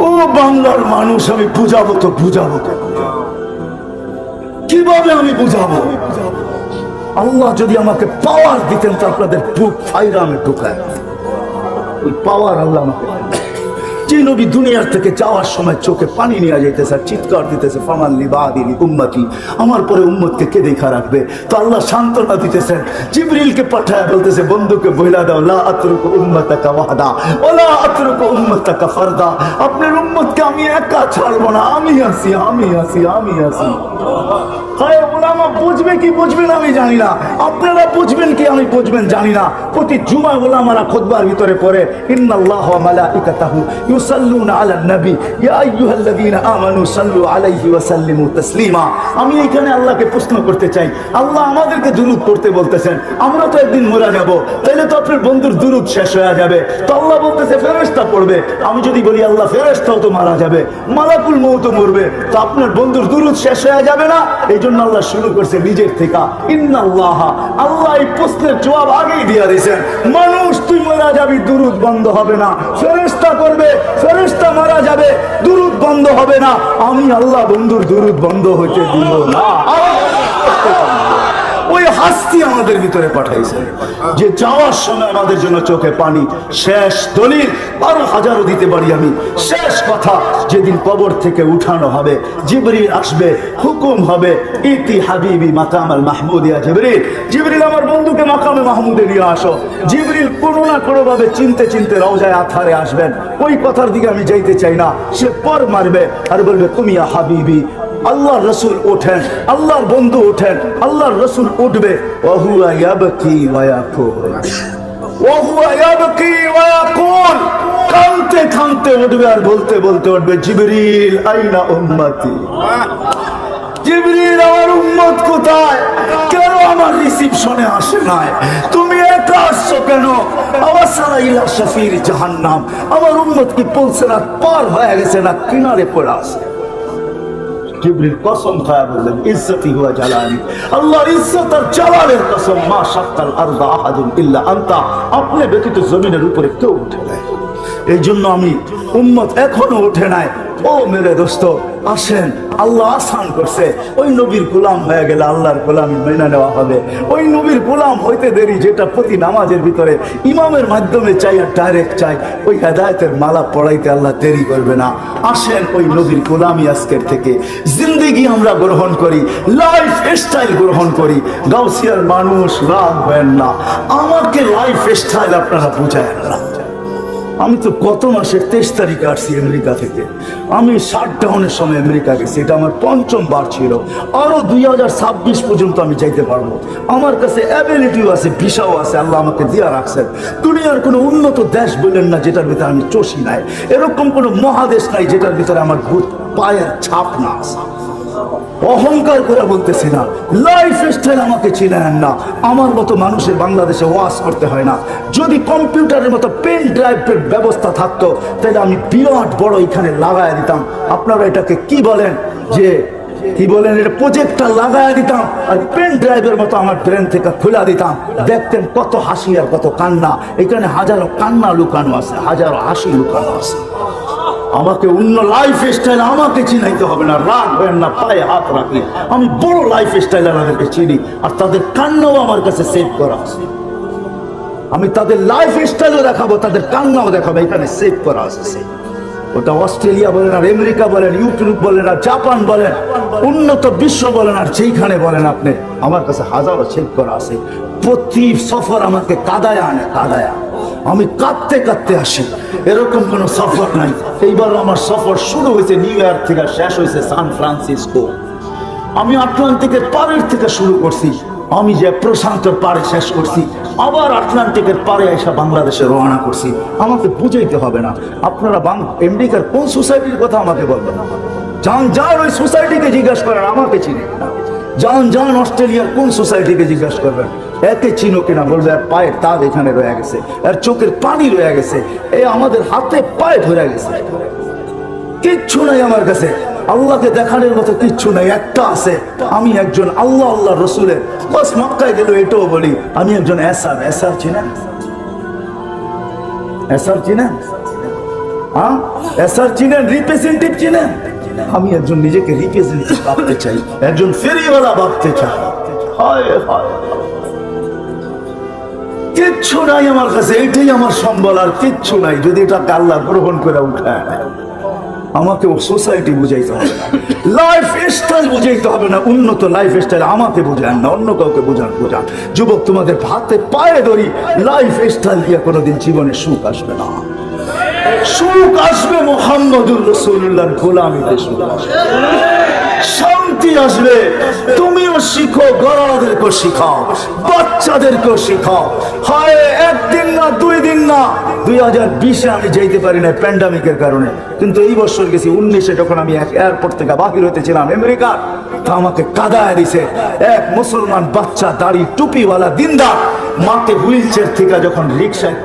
ও বাংলার মানুষ, আমি বুঝাবো তো বুঝাবো কিভাবে? আমি বুঝাবো? আল্লাহ যদি আমাকে পাওয়ার দিতেন তো আপনাদের বুক ফাইরা আমি ঢুকায়। ওই পাওয়ার আল্লাহ আমাকে। যে নবী দুনিয়ার থেকে যাওয়ার সময় চোখে পানি নিয়ে যাইতেছে আর চিৎকার দিতেছে ফামান লিবাদি উম্মতি, আমার পরে উম্মতকে কে দেখা রাখবে? তো আল্লাহ সান্ত্বনা দিতেছেন, জিবরিলকে পাঠায় বলতেছে বন্ধুকে বইলা দাও, লা আতরুকু উম্মতাকা ওয়াহদা ওয়ালা আতরুকু উম্মতাকা ফারদা, আপনার উম্মতকে আমি একা ছাড়বো না, আমি আছি, আমি আছি, আমি আছি। হায় ওলামা বুঝবে কি বুঝবে না আমি জানি না, আপনারা বুঝবেন কি আমি বুঝবেন জানি না। প্রতি জুমা ওলামারা খুতবার ভিতরে পড়ে ইন্নাল্লাহা ওয়া মালাইকাতাহু ইউসাল্লুনা আলান নবী ইয়া আইয়ুহাল্লাযীনা আমানু সাল্লু আলাইহি ওয়া সাল্লিমু তাসলিমা। আমি এখানে আল্লাহকে প্রশ্ন করতে চাই, আল্লাহ আমাদেরকে দুরূদ পড়তে বলতেছেন, আমরা তো একদিন মরে যাব, তাইলে তো আপনার বন্ধুর দুরূদ শেষ হয়ে যাবে। তো আল্লাহ বলতেছে ফেরেশতা পড়বে। আমি যদি বলি আল্লাহ ফেরেশতাও তো মারা যাবে, মালাকুল মউত মরবে, তো আপনার বন্ধুর দুরূদ শেষ হয়ে যাবে না? এই জন্য আল্লাহ শুরু করছে নিজের থেকে ইন্নাল্লাহা। আল্লাহ এই প্রশ্নের জবাব আগেই দিয়ে দিয়েছেন, মানুষ তুই মারা যাবি, দুরূদ বন্ধ হবে না। ফেরেশতা করবে, ফেরেশতা মারা যাবে, দুরূদ বন্ধ হবে না। আমি আল্লাহ বন্ধুর দুরূদ বন্ধ হইতে দিব না। ওই হাস্তি আমাদের ভিতরে পাঠাইছে যে যাওয়ার সময় আমাদের জন্য চোখে পানি। শেষ দলিল আরো হাজারো দিতে পারি আমি। শেষ কথা, যেদিন কবর থেকে উঠানো হবে, জিবরিল আসবে, হুকুম হবে ইতি হাবিবি মাকামাল মাহমুদিয়া। জিবরিল, জিবরিল আমার বন্ধুকে মাকামে মাহমুদে নিয়ে আসো। জিবরিল কোনো না কোনো ভাবে চিনতে চিনতে রওজায়ে আতহারে আসবেন। ওই কথার দিকে আমি যাইতে চাই না। সে পর মারবে আর বলবে তুমি ইয়া হাবিবি। আল্লাহর রাসূল ওঠেন, আল্লাহর বন্ধু ওঠেন, আল্লাহর রাসূল উঠবে, ওয়া হুয়া ইয়াবকি ওয়া ইয়াকুল, ওয়া হুয়া ইয়াবকি ওয়া ইয়াকুল, কাঁদতে কাঁদতে উঠবে আর বলতে বলতে উঠবে জিবরিল আইনা উম্মতি। জিবরিল আমার উম্মত কোথায়? কেন আমার রিসিপশনে আসে নাই? তুমি একা আসছো কেন? আওয়াসালা ইলা শাফির জাহান্নাম, আমার উম্মত কি পুলসিরাত পার হয়ে গেছে না কিনারে পড়ে আছে? জিবরিল কসম খায়া বললেন ইজ্জতি ওয়া জালালি, আল্লাহর ইজ্জত আর জালালের কসম, মা শাক্কাল আরদা আহাদুন ইল্লা আনতা, আপনি ব্যতীত জমিনের উপরে কেউ উঠে নাই। এই জন্য আমি উম্মত এখনো উঠে নাই। ও মেরে দোস্ত, আসেন, আল্লাহ আসান করছে। ওই নবীর গোলাম হয়ে গেলে আল্লাহর গোলামি মেনে নেওয়া হবে। ওই নবীর গোলাম হইতে দেরি, যেটা প্রতি নামাজের ভিতরে ইমামের মাধ্যমে চাই আর ডাইরেক্ট চাই, ওই হেদায়েতের মালা পড়াইতে আল্লাহ দেরি করবে না। আসেন ওই নবীর গোলামি আজকের থেকে জিন্দেগি আমরা গ্রহণ করি, লাইফ স্টাইল গ্রহণ করি। গাউসিয়ার মানুষ রাগ হয় না, আমাকে লাইফ স্টাইল আপনারা বুঝায়েন না। আমি তো গত মাসের 23 তারিখে আসছি আমেরিকা থেকে। আমি শাটডাউনের সময় আমেরিকা গেছি, এটা আমার 5ম বার ছিল। আরো 2026 পর্যন্ত আমি যাইতে পারবো। আমার কাছে অ্যাবিলিটিও আছে, ভিসাও আছে, আল্লাহ আমাকে দিয়া রাখছেন। দুনিয়ার কোনো উন্নত দেশ বললেন না যেটার ভিতরে আমি চষি নাই, এরকম কোনো মহাদেশ নাই যেটার ভিতরে আমার পায়ের ছাপ না আছে। অহংকার করে বলতেছি না, লাইফ স্টাইল আমাকে চিনেন না। আমার মতো মানুষের বাংলাদেশে ওয়াজ করতে হয় না। যদি কম্পিউটারের মতো পেন ড্রাইভের ব্যবস্থা থাকতো তাহলে আমি বিরাট বড় এখানে লাগাই দিতাম। আপনারা এটাকে কি বলেন, যে কি বলেন, এটা প্রজেক্টটা লাগাই দিতাম আর পেন ড্রাইভের মতো আমার ব্রেন থেকে খুলে দিতাম। দেখতেন কত হাসি আর কত কান্না। এখানে হাজারো কান্না লুকানো আছে, হাজারো হাসি লুকানো আছে। আমাকে অন্য লাইফ স্টাইল আমাকে চিনাইতে হবে না, রাখবেন না, পায়ে হাত রাখি। আমি বড় লাইফ স্টাইল আমাদেরকে চিনি, আর তাদের কান্নাও আমার কাছে সেভ করা আছে। আমি তাদের লাইফ স্টাইলও দেখাবো, তাদের কান্নাও দেখাবো, এখানে সেভ করা আছে। ওটা অস্ট্রেলিয়া বলেন আর আমেরিকা বলেন, ইউরোপ বলেন আর জাপান বলেন, উন্নত বিশ্ব বলেন আর যেইখানে বলেন আপনি, আমার কাছে হাজারো সেভ করা আছে। প্রতি সফর আমাকে কাদায় আনে, কাদায়। আমি কাঁদতে কাঁদতে আসি, এরকম কোনো সফর নাই। এইবার আমার সফর শুরু হয়েছে নিউ ইয়র্ক থেকে, শেষ হয়েছে সান ফ্রান্সিসকো। আমি আটলান্টিকের পাড়ের থেকে শুরু করছি, আমি যে প্রশান্তর পাড়ে শেষ করছি, আবার আটলান্টিকের পাড়ে এসে বাংলাদেশে রওনা করছি। আমাকে বুঝাইতে হবে না। আপনারা আমেরিকার কোন সোসাইটির কথা আমাকে বলবেন, যান যান ওই সোসাইটিকে জিজ্ঞাসা করেন, আমাকে চিনি না। যান যান অস্ট্রেলিয়ার কোন সোসাইটিকে জিজ্ঞাসা করবেন, একে চিনো কিনা, বলবে আর পায়ের তাপ এখানে রয়ে গেছে, আর চোখের পানি রয়ে গেছে, এই আমাদের হাতে পায়ে ধরে গেছে। কিচ্ছু নাই আমার কাছে, আল্লাহকে দেখানোর মতো কিচ্ছু নাই। একটা আছে, আমি একজন আল্লাহ আল্লাহ রসুলের, বাস মক্কায় গেল এটাও বলি আমি একজন এসার। এসার চিনেন? এসার চিনেন? হ্যাঁ, এসার চিনেন? রিপ্রেজেন্টেটিভ চিনেন? আমি একজন নিজেকে রিপ্রেজেন্টেটিভ ভাবতে চাই, একজন ফেরিওয়ালা ভাবতে চাই। হায় হায়, কিচ্ছু নাই আমার কাছে, এটাই আমার সম্বল, আর কিচ্ছু নাই। যদি এটাকে আল্লাহ গ্রহণ করে উঠায় নেয়, আমাকে ও সোসাইটি বুঝাইতে হবে না, লাইফ স্টাইল বুঝাইতে হবে না। উন্নত লাইফ স্টাইল আমাকে বুঝান না, অন্য কাউকে বুঝান। যুবক, তোমাদের হাতে পায়ে ধরি, লাইফ স্টাইল দিয়ে কোনোদিন জীবনে সুখ আসবে না। সুখ আসবে মুহাম্মদুর রাসূলুল্লাহর গোলামিতে, সুখ আসবে, শান্তি আসবে। তুমিও শিখো, গড়াদেরকেও শিখাও, বাচ্চাদেরকেও শিখাও। হয় একদিন না, 2 দিন না, 2020-এ আমি যাইতে পারি না প্যান্ডামিকের কারণে, কিন্তু এই বছর গেছি 19-এ, যখন আমি এয়ারপোর্ট থেকে বাহির হতেছিলাম আমেরিকার, তা আমাকে কাদায় দিছে এক মুসলমান বাচ্চা, দাড়ি টুপিওয়ালা দিনদার, মাকে হুইল চেয়ার থেকে যখন রিক্সায়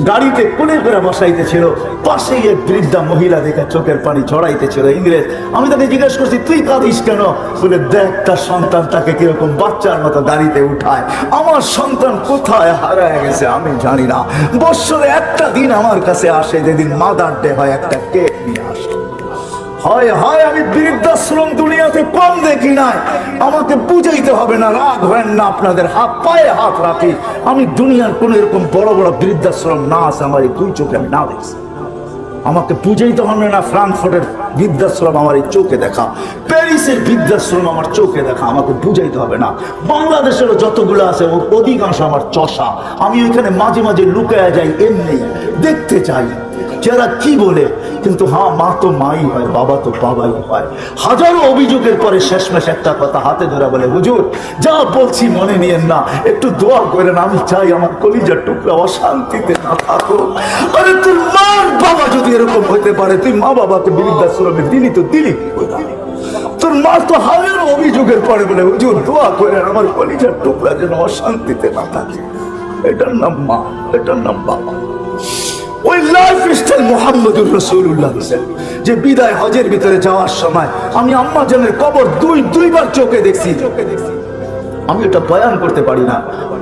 গাড়িতে কোলে করে বসাইতেছিল, পাশেই এক বৃদ্ধা মহিলা দেখে চোখের পানি ঝরাইতেছিল, ইংরেজ। আমি তাকে জিজ্ঞেস করছি, তুই কাঁদিস কেন? বলে, দেখ তার সন্তান তাকে কিরকম বাচ্চার মতো গাড়িতে উঠায়। আমার সন্তান কোথায় হারায় গেছে আমি জানি না। বছরে একটা দিন আমার কাছে আসে, যেদিন মাদার ডে হয়, একটা কেক নিয়ে আসে। হয় হয়, আমি বৃদ্ধাশ্রম দুনিয়াতে কম দেখি নাই। আমাকে বুঝাইতে হবে না, রাগ হয় না, আপনাদের হাত পায়ে হাত রাখি। আমি দুনিয়ার কোন এরকম বড় বড় বৃদ্ধাশ্রম না আছে আমার এই 2 চোখে আমি না দেখছি। আমাকে বুঝাইতে হবে না, ফ্রাঙ্কফুর্টের বৃদ্ধাশ্রম আমার এই চোখে দেখা, প্যারিসের বৃদ্ধাশ্রম আমার চোখে দেখা, আমাকে বুঝাইতে হবে না। বাংলাদেশেরও যতগুলো আছে অধিকাংশ আমার চষা। আমি ওইখানে মাঝে মাঝে লুকায়া যাই, এমনি দেখতে চাই যারা কি বলে, কিন্তু হ্যাঁ, মা তো মাই হয়, বাবা তো বাবাই হয়। হাজারো অভিযোগের পরে শেষমেশ একটা কথা হাতে ধরে বলে, হুজুর যা বলছি মনে নিয়েন না, একটু দোয়া করেন, আমি চাই আমার কলিজার টুকরা অশান্তিতে না থাকো। আরে তোর মার বাবা যদি এরকম হইতে পারে, তুই মা বাবাকে বৃদ্ধাশ্রমে দিলি তো দিলি, তোর মা তো হাজারো অভিযোগের পরে বলে, হুজুর দোয়া করেন আমার কলিজার টুকরা যেন অশান্তিতে না থাকে। এটার নাম মা, এটার নাম বাবা। ওই লাইফ স্টাইল মুহাম্মদুর রাসূলুল্লাহ যে বিদায় হজের ভিতরে যাওয়ার সময় আমি আম্মা জানের কবর দুইবার চোখে দেখছি। আমি এটা বয়ান করতে পারি না।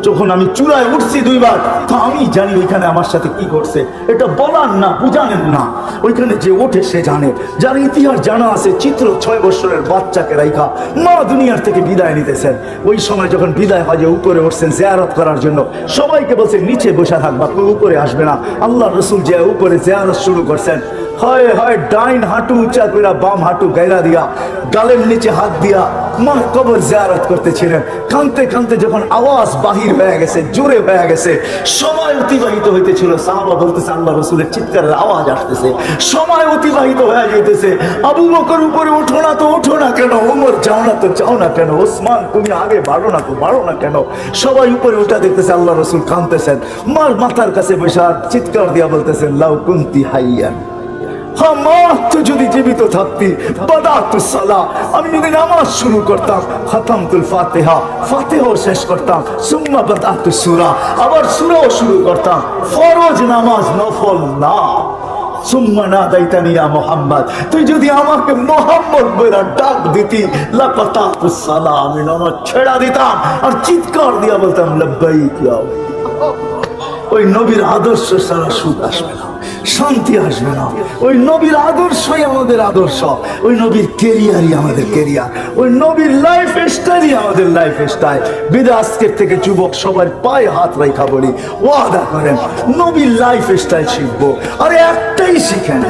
যখন আমি চূড়ায় উঠছি 2 বার, তো আমি জানি ওইখানে আমার সাথে কি করছে। এটা বলার না, বুঝানেন না। ওইখানে যে ওঠে সে জানে, যার ইতিহাস জানা আছে। চিত্র 6 বছরের বাচ্চাকে রাইখা মা দুনিয়ার থেকে বিদায় নিতেছেন। ওই সময় যখন বিদায় হজে উপরে উঠছেন জিয়ারত করার জন্য, সবাইকে বলছে নিচে বসে থাকবা, কেউ উপরে আসবে না। আল্লাহ রসুল যে উপরে জিয়ারত শুরু করছেন, হয় হয় ডাইন হাঁটু উঁচা করে বাম হাঁটু গায়রা দিয়া, গালের নিচে হাত দিয়া মা কবর জিয়ারত করতেছিলেন। কাঁদতে কাঁদতে যখন আওয়াজ বাহির হয়ে গেছে, জোরে হয়ে গেছে, সময় অতিবাহিত হইতেছিল। সাহাবা বলতেছে আল্লাহ রসুলের চিৎকারের আওয়াজ আসতেছে, সময় অতিবাহিত হয়ে যেতেছে। আবু বকর উপরে ওঠো না তো ওঠো না কেন, ওমর যাও না তো যাও না কেন, ওসমান তুমি আগে বাড়ো না তো বাড়ো না কেন। সবাই উপরে উঠা দেখতেছে, আল্লাহ রসুল কাঁদতেছেন। মার মাথার কাছে বসে চিৎকার দিয়া বলতেছেন, লাউ কুনতি হাইয়ান, হ্যাঁ মা তুই যদি জীবিত থাকতি, বাদাতুস সালাহ, আমি যদি নামাজ শুরু করতাম, খতমতুল ফাতিহা, ফাতিহাও শেষ করতাম, সুম্মা বাদাতুস সূরা, আবার সূরাও শুরু করতাম। ফরজ নামাজ, নফল না। সুম্মা নাদাইতানি ইয়া মুহাম্মদ, তুই যদি আমাকে মুহাম্মদ বলে ডাক দিতি, লাকাতাতুস সালাহ, আমি নামাজ ছেড়ে দিতাম আর চিৎকার দিয়া বলতাম লাব্বাইক ইয়া। ওই নবীর আদর্শ ছাড়া সুখ আসবে না। শান্তি আসবে না। ওই নবীর আদর্শই আমাদের আদর্শ, ওই নবীর কেরিয়ারই আমাদের কেরিয়ার, ওই নবীর লাইফ স্টাইলই আমাদের লাইফ স্টাইল। বিদা আজকের থেকে যুবক সবার পায়ে হাত রেখা বলি, ওয়াদা করেন নবীর লাইফ স্টাইল শিখবো। আরে একটাই শিখেন,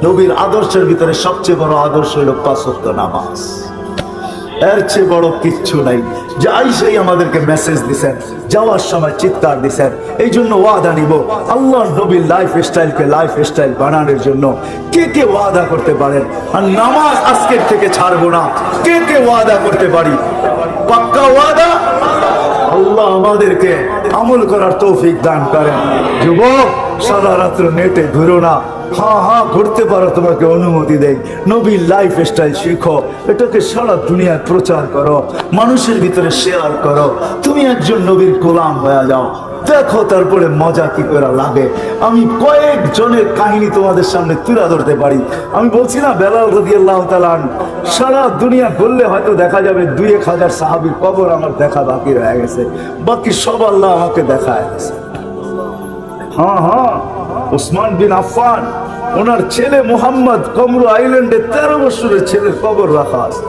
নবীর আদর্শের ভিতরে সবচেয়ে বড় আদর্শ হলো 5 ওয়াক্ত নামাজ। এর চেয়ে বড় কিচ্ছু নাই। যাই সেই আমাদেরকে মেসেজ দিছেন, যাওয়ার সময় চিৎকার দিছেন। এই জন্য ওয়াদা নিব আল্লাহর নবীর লাইফ স্টাইলকে লাইফ স্টাইল বানানোর জন্য। কে কে ওয়াদা করতে পারেন আর নামাজ আজকের থেকে ছাড়বো না? কে কে ওয়াদা করতে পারি? পাক্কা ওয়াদা। আল্লাহ আমাদেরকে আমল করার তৌফিক দান করেন। যুবক, সারা রাত্র নেটে ঘুরো না। হ্যাঁ হ্যাঁ ঘুরতে পারো, তোমাকে অনুমতি দেয়। নবীর লাইফ স্টাইল শিখো, এটাকে সারা দুনিয়ায় প্রচার করো, মানুষের ভিতরে শেয়ার করো। তুমি একজন নবীর গোলাম হয়ে যাও, দেখো তারপরে মজা কি করে লাগে। আমি কয়েকজনের কাহিনী তোমাদের সামনে তুলে ধরতে পারি। আমি বলছি না, বেলাল রাদিয়াল্লাহু তাআলা সারা দুনিয়া ঘুরলে হয়তো দেখা যাবে 2-1000 সাহাবীর কবর আমার দেখা বাকি রয়ে গেছে, বাকি সব আল্লাহ আমাকে দেখায় গেছে। হ্যাঁ হ্যাঁ, ওসমান বিন আফফান, ওনার ছেলে মোহাম্মদ কমরু আইল্যান্ডে 13 বছরের ছেলের কবর রাখা আছে।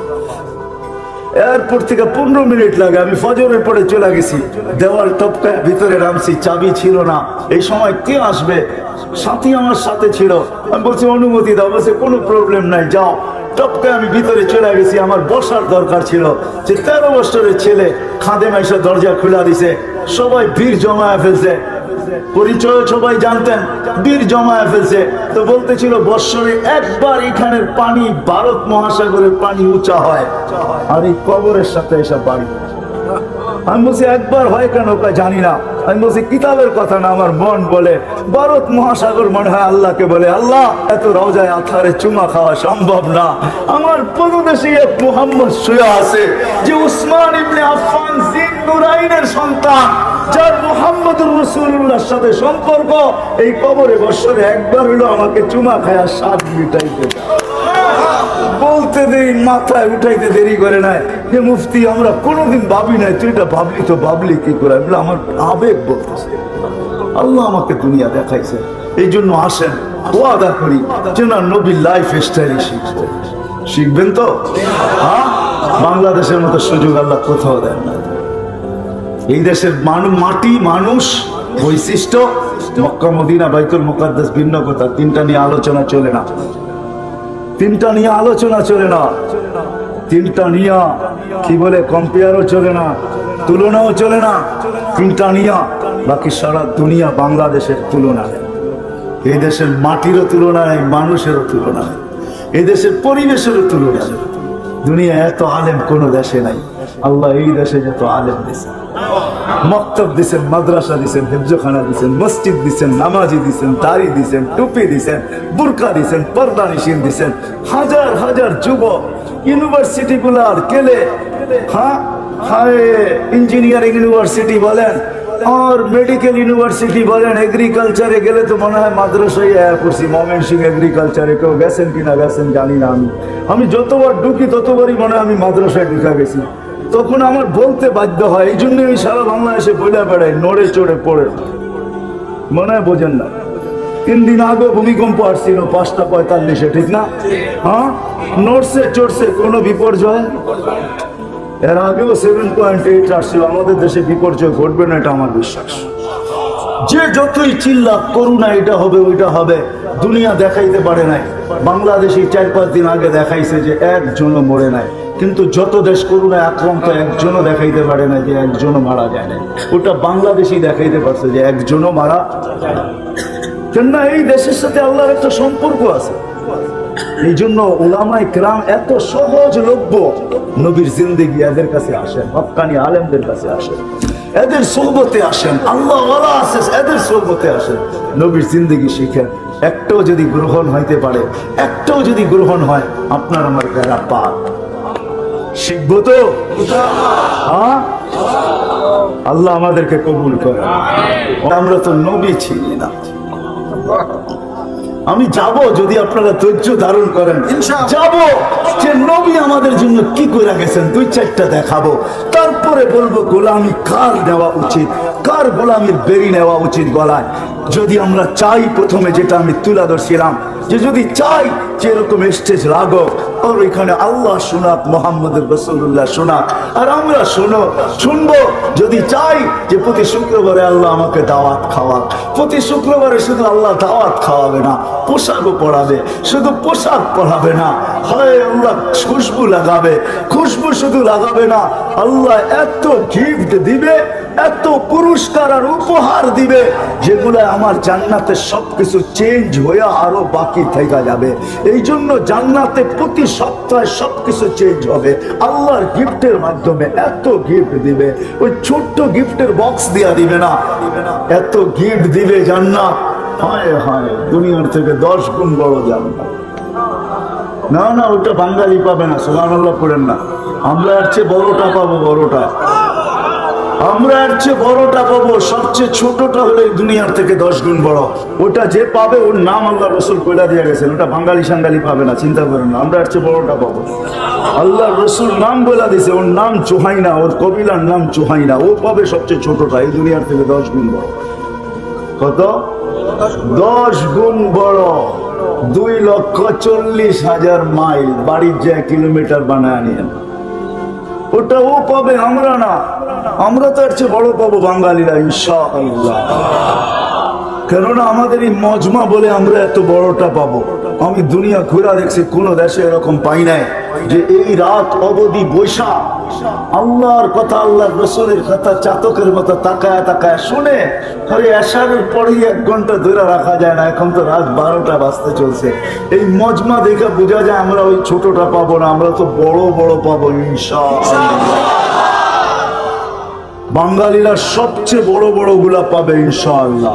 এয়ারপোর্ট থেকে 15 মিনিট লাগে। আমি ফজরের পরে চলে গেছি, দেওয়াল টপকায় ভিতরে নামছি, চাবি ছিল না। এই সময় কে আসবে? সাথী আমার সাথে ছিল। আমি বলছি অনুমতি দাও, বলছে কোনো প্রবলেম নাই, যাও। টপকায় আমি ভিতরে চলে গেছি। আমার বসার দরকার ছিল, যে 13 বছরের ছেলে খাদেম এসে দরজা খুলে দিছে। সবাই ভিড় জমায় ফেলছে, পরিচয় সবাই জানতেন, বীর জমায় ফেলছে। তো বলতেছিল বৎসরে একবার এখানের পানি ভারত মহাসাগরের পানি উঁচা হয়, আর এই কবরের সাথে এসব বাড়ি। আমি বলছি একবার হয় কেন জানি না। আমি বলছি কিতাবের কথা না, আমার মন বলে ভারত মহাসাগর মনে হয় আল্লাহকে বলে, আল্লাহ এত রওজায় আথারে চুমা খাওয়া সম্ভব না। আমার পদদেশে এক মুহাম্মদ শুয়ে আছে, যে উসমান ইবনে আফফান জিন নুরাইনের সন্তান, যার মুহাম্মদুর রাসূলুল্লাহর সাথে সম্পর্ক। এই কবরে বৎসরে একবার হলো আমাকে চুমা খায়া স্বাদ মিটাইতে বলতে দেরি, মাথায় উঠাইতে দেরি করে নাই। যে মুফতি আমরা কোনোদিন ভাবি নাই, তুই এটা ভাবলি তো ভাবলি কি করে? আমার আবেগ বলতেছে, আল্লাহ আমাকে দুনিয়া দেখাইছে। এই জন্য আসেন ওয়াদা করি যে না, নবীর লাইফ স্টাইল শিখবো। শিখবেন তো? হ্যাঁ, বাংলাদেশের মতো সুযোগ আল্লাহ কোথাও দেন না। এই দেশের মাটি, মানুষ, বৈশিষ্ট্য, মক্কা মদিনা বাইতুল মুকাদ্দাস ভিন্ন কথা। তিনটা নিয়ে আলোচনা চলে না, তিনটা নিয়ে আলোচনা চলে না, তিনটা নিয়ে কি বলে কম্পেয়ারও চলে না, তুলনাও চলে না। তিনটা নিয়ে বাকি সারা দুনিয়া বাংলাদেশের তুলনা নেই। এই দেশের মাটিরও তুলনা নেই, মানুষেরও তুলনা নেই, এই দেশের পরিবেশেরও তুলনা নেই। দুনিয়া এত আলেম কোনো দেশে নাই। আল্লাহ এই দেশে যত আলেম দিয়েছেন, মক্তব দিছেন, মাদ্রাসা দিছেন, হিফজখানা দিছেন, মসজিদ দিছেন, নামাজি দিছেন, দাড়ি দিছেন, টুপি দিছেন, বুরকা দিছেন, পর্দা নিশিন দিছেন। হাজার হাজার যুবক ইউনিভার্সিটি গুলার কেলে, হ্যাঁ হ্যাঁ, ইঞ্জিনিয়ারিং ইউনিভার্সিটি বলেন আর মেডিকেল ইউনিভার্সিটি বলেন, এগ্রিকালচারে গেলে তো মনে হয় মাদ্রাসায় করছি। ময়মনসিংহ এগ্রিকালচারে কেউ গেছেন কিনা গেছেন জানি না। আমি যতবার ঢুকি ততবারই মনে হয় আমি মাদ্রাসায় ঢুকা গেছি। তখন আমার বলতে বাধ্য হয়, এই জন্য আমি সারা বাংলাদেশে বইলা বেড়াই, নড়ে চড়ে পড়ে। মনে হয় বোঝেন না, 3 দিন আগে ভূমিকম্প আসছিল 5:45, ঠিক না? হ্যাঁ, নড়ছে চড়ছে, কোনো বিপর্যয়। এর আগেও 7.8 আসছিল। আমাদের দেশে বিপর্যয় ঘটবে না, এটা আমার বিশ্বাস। যে যতই চিল্লা করুণা এটা হবে ওইটা হবে, দুনিয়া দেখাইতে পারে নাই। বাংলাদেশে 4-5 দিন আগে দেখাইছে যে একজনও মরে নাই, কিন্তু যত দেশ করুণায় আক্রান্ত একজনও দেখাইতে পারে না যে একজনও মারা যায় না। ওটা বাংলাদেশই দেখাইতে পারছে যে একজনও মারা কেন। এই দেশের সাথে আল্লাহর একটা সম্পর্ক আছে। এই জন্য উলামায়ে কেরাম এত সহজলভ্য। নবীর জিন্দেগি এদের কাছে আসেন, হক্কানি আলেমদের কাছে আসেন, এদের সোহবতে আসেন, আল্লাহ ওয়ালা আছে এদের সোহবতে আসেন, নবীর জিন্দেগি শিখেন। একটাও যদি গ্রহণ হইতে পারে, একটাও যদি গ্রহণ হয়, আপনার আমার বেড়া পাক। শিখবো তো? হ্যাঁ, আল্লাহ আমাদেরকে কবুল করেন। আমরা তো নবী চিনি না। আমি যাব, যদি আপনারা ধৈর্য ধারণ করেন, যাব যে নবী আমাদের জন্য কি করে গেছেন 2-4টা দেখাবো। তারপরে বলবো গোলামি কার নেওয়া উচিত, কার হাজার গোলামীর বেরি নেওয়া উচিত গলায়। যদি আমরা চাই, প্রথমে যেটা আমি তুলে ধরছিলাম, যে যদি চাই যে এরকম স্টেজ লাগো আর এখানে আল্লাহ শোনাক, মোহাম্মদ রাসূলুল্লাহ শোনাক, আর আমরা শুনবো। যদি চাই যে প্রতি শুক্রবারে আল্লাহ আমাকে দাওয়াত খাওয়াক, প্রতি শুক্রবারে শুধু আল্লাহ দাওয়াত খাওয়াবে না, পোশাকও পরাবে, শুধু পোশাক পরাবে না, হয় আল্লাহ খুশবু লাগাবে, খুশবু শুধু লাগাবে না, আল্লাহ এত গিফট দিবে, এত পুরস্কার আর উপহার দিবে, যেগুলো আমার জান্নাতে সবকিছু চেঞ্জ হয়ে আরো বাকি থেকে যাবে। এই জন্য জান্নাতে প্রতি সপ্তাহে সবকিছু চেঞ্জ হবে আল্লাহর গিফটের মাধ্যমে। এত গিফট দিবে, ওই ছোট্ট গিফটের বক্স দিয়া দিবে না, এত গিফট দিবে জান্নাত, হায় হায়, দুনিয়ার থেকে 10 গুণ বড় জান্নাত। না না, ওটা বাঙালি পাবে না, সুবহানাল্লাহ পড়েন না। আমরা এর চেয়ে বড়টা পাবো, বড়টা আমরা এর চেয়ে বড়টা পাবো। সবচেয়ে ছোটটা হলে দুনিয়ার থেকে 10 গুণ বড়। ওটা যে পাবে ওর নাম আল্লাহ রসুল কইরা দিয়ে গেছেন, ওটা বাঙালি সাঙ্গালি পাবে না, চিন্তা করেন না। আমরা এর চেয়ে বড়টা পাবো। আল্লাহ রসুল নাম বলে দিছে, ওর নাম চুহাইনা, ওর কবিলার নাম চুহাইনা, ও পাবে সবচেয়ে ছোটটা, এই দুনিয়ার থেকে 10 গুণ বড়। কত? 10 গুণ বড়। 2,40,000 মাইল বাড়ির যে কিলোমিটার বানায় নিয়ে, ওটা ও পাবে, আমরা না। আমরা তো এর চেয়ে বড় পাবো বাঙালিরা ইনশাআল্লাহ। কেননা আমাদের এই মজমা বলে আমরা এত বড়টা পাবো। আমি দুনিয়া ঘুরা দেখছি, কোন দেশে এরকম পাই নাই যে এই রাত অবধি বৈশা আল্লাহর কথা, আল্লাহর রসুলের কথা চাতকের মতো তাকায় তাকায় শুনে। আরে এশারের পরেই 1 ঘন্টা ধরে রাখা যায় না, এখন তো রাত 12টা বাজতে চলছে। এই মজমা দেখে বোঝা যায় আমরা ওই ছোটটা পাবো না, আমরা তো বড় বড় পাবো ইনশাআল্লাহ। বাঙালিরা সবচেয়ে বড় বড় গুলা পাবে ইনশাআল্লাহ।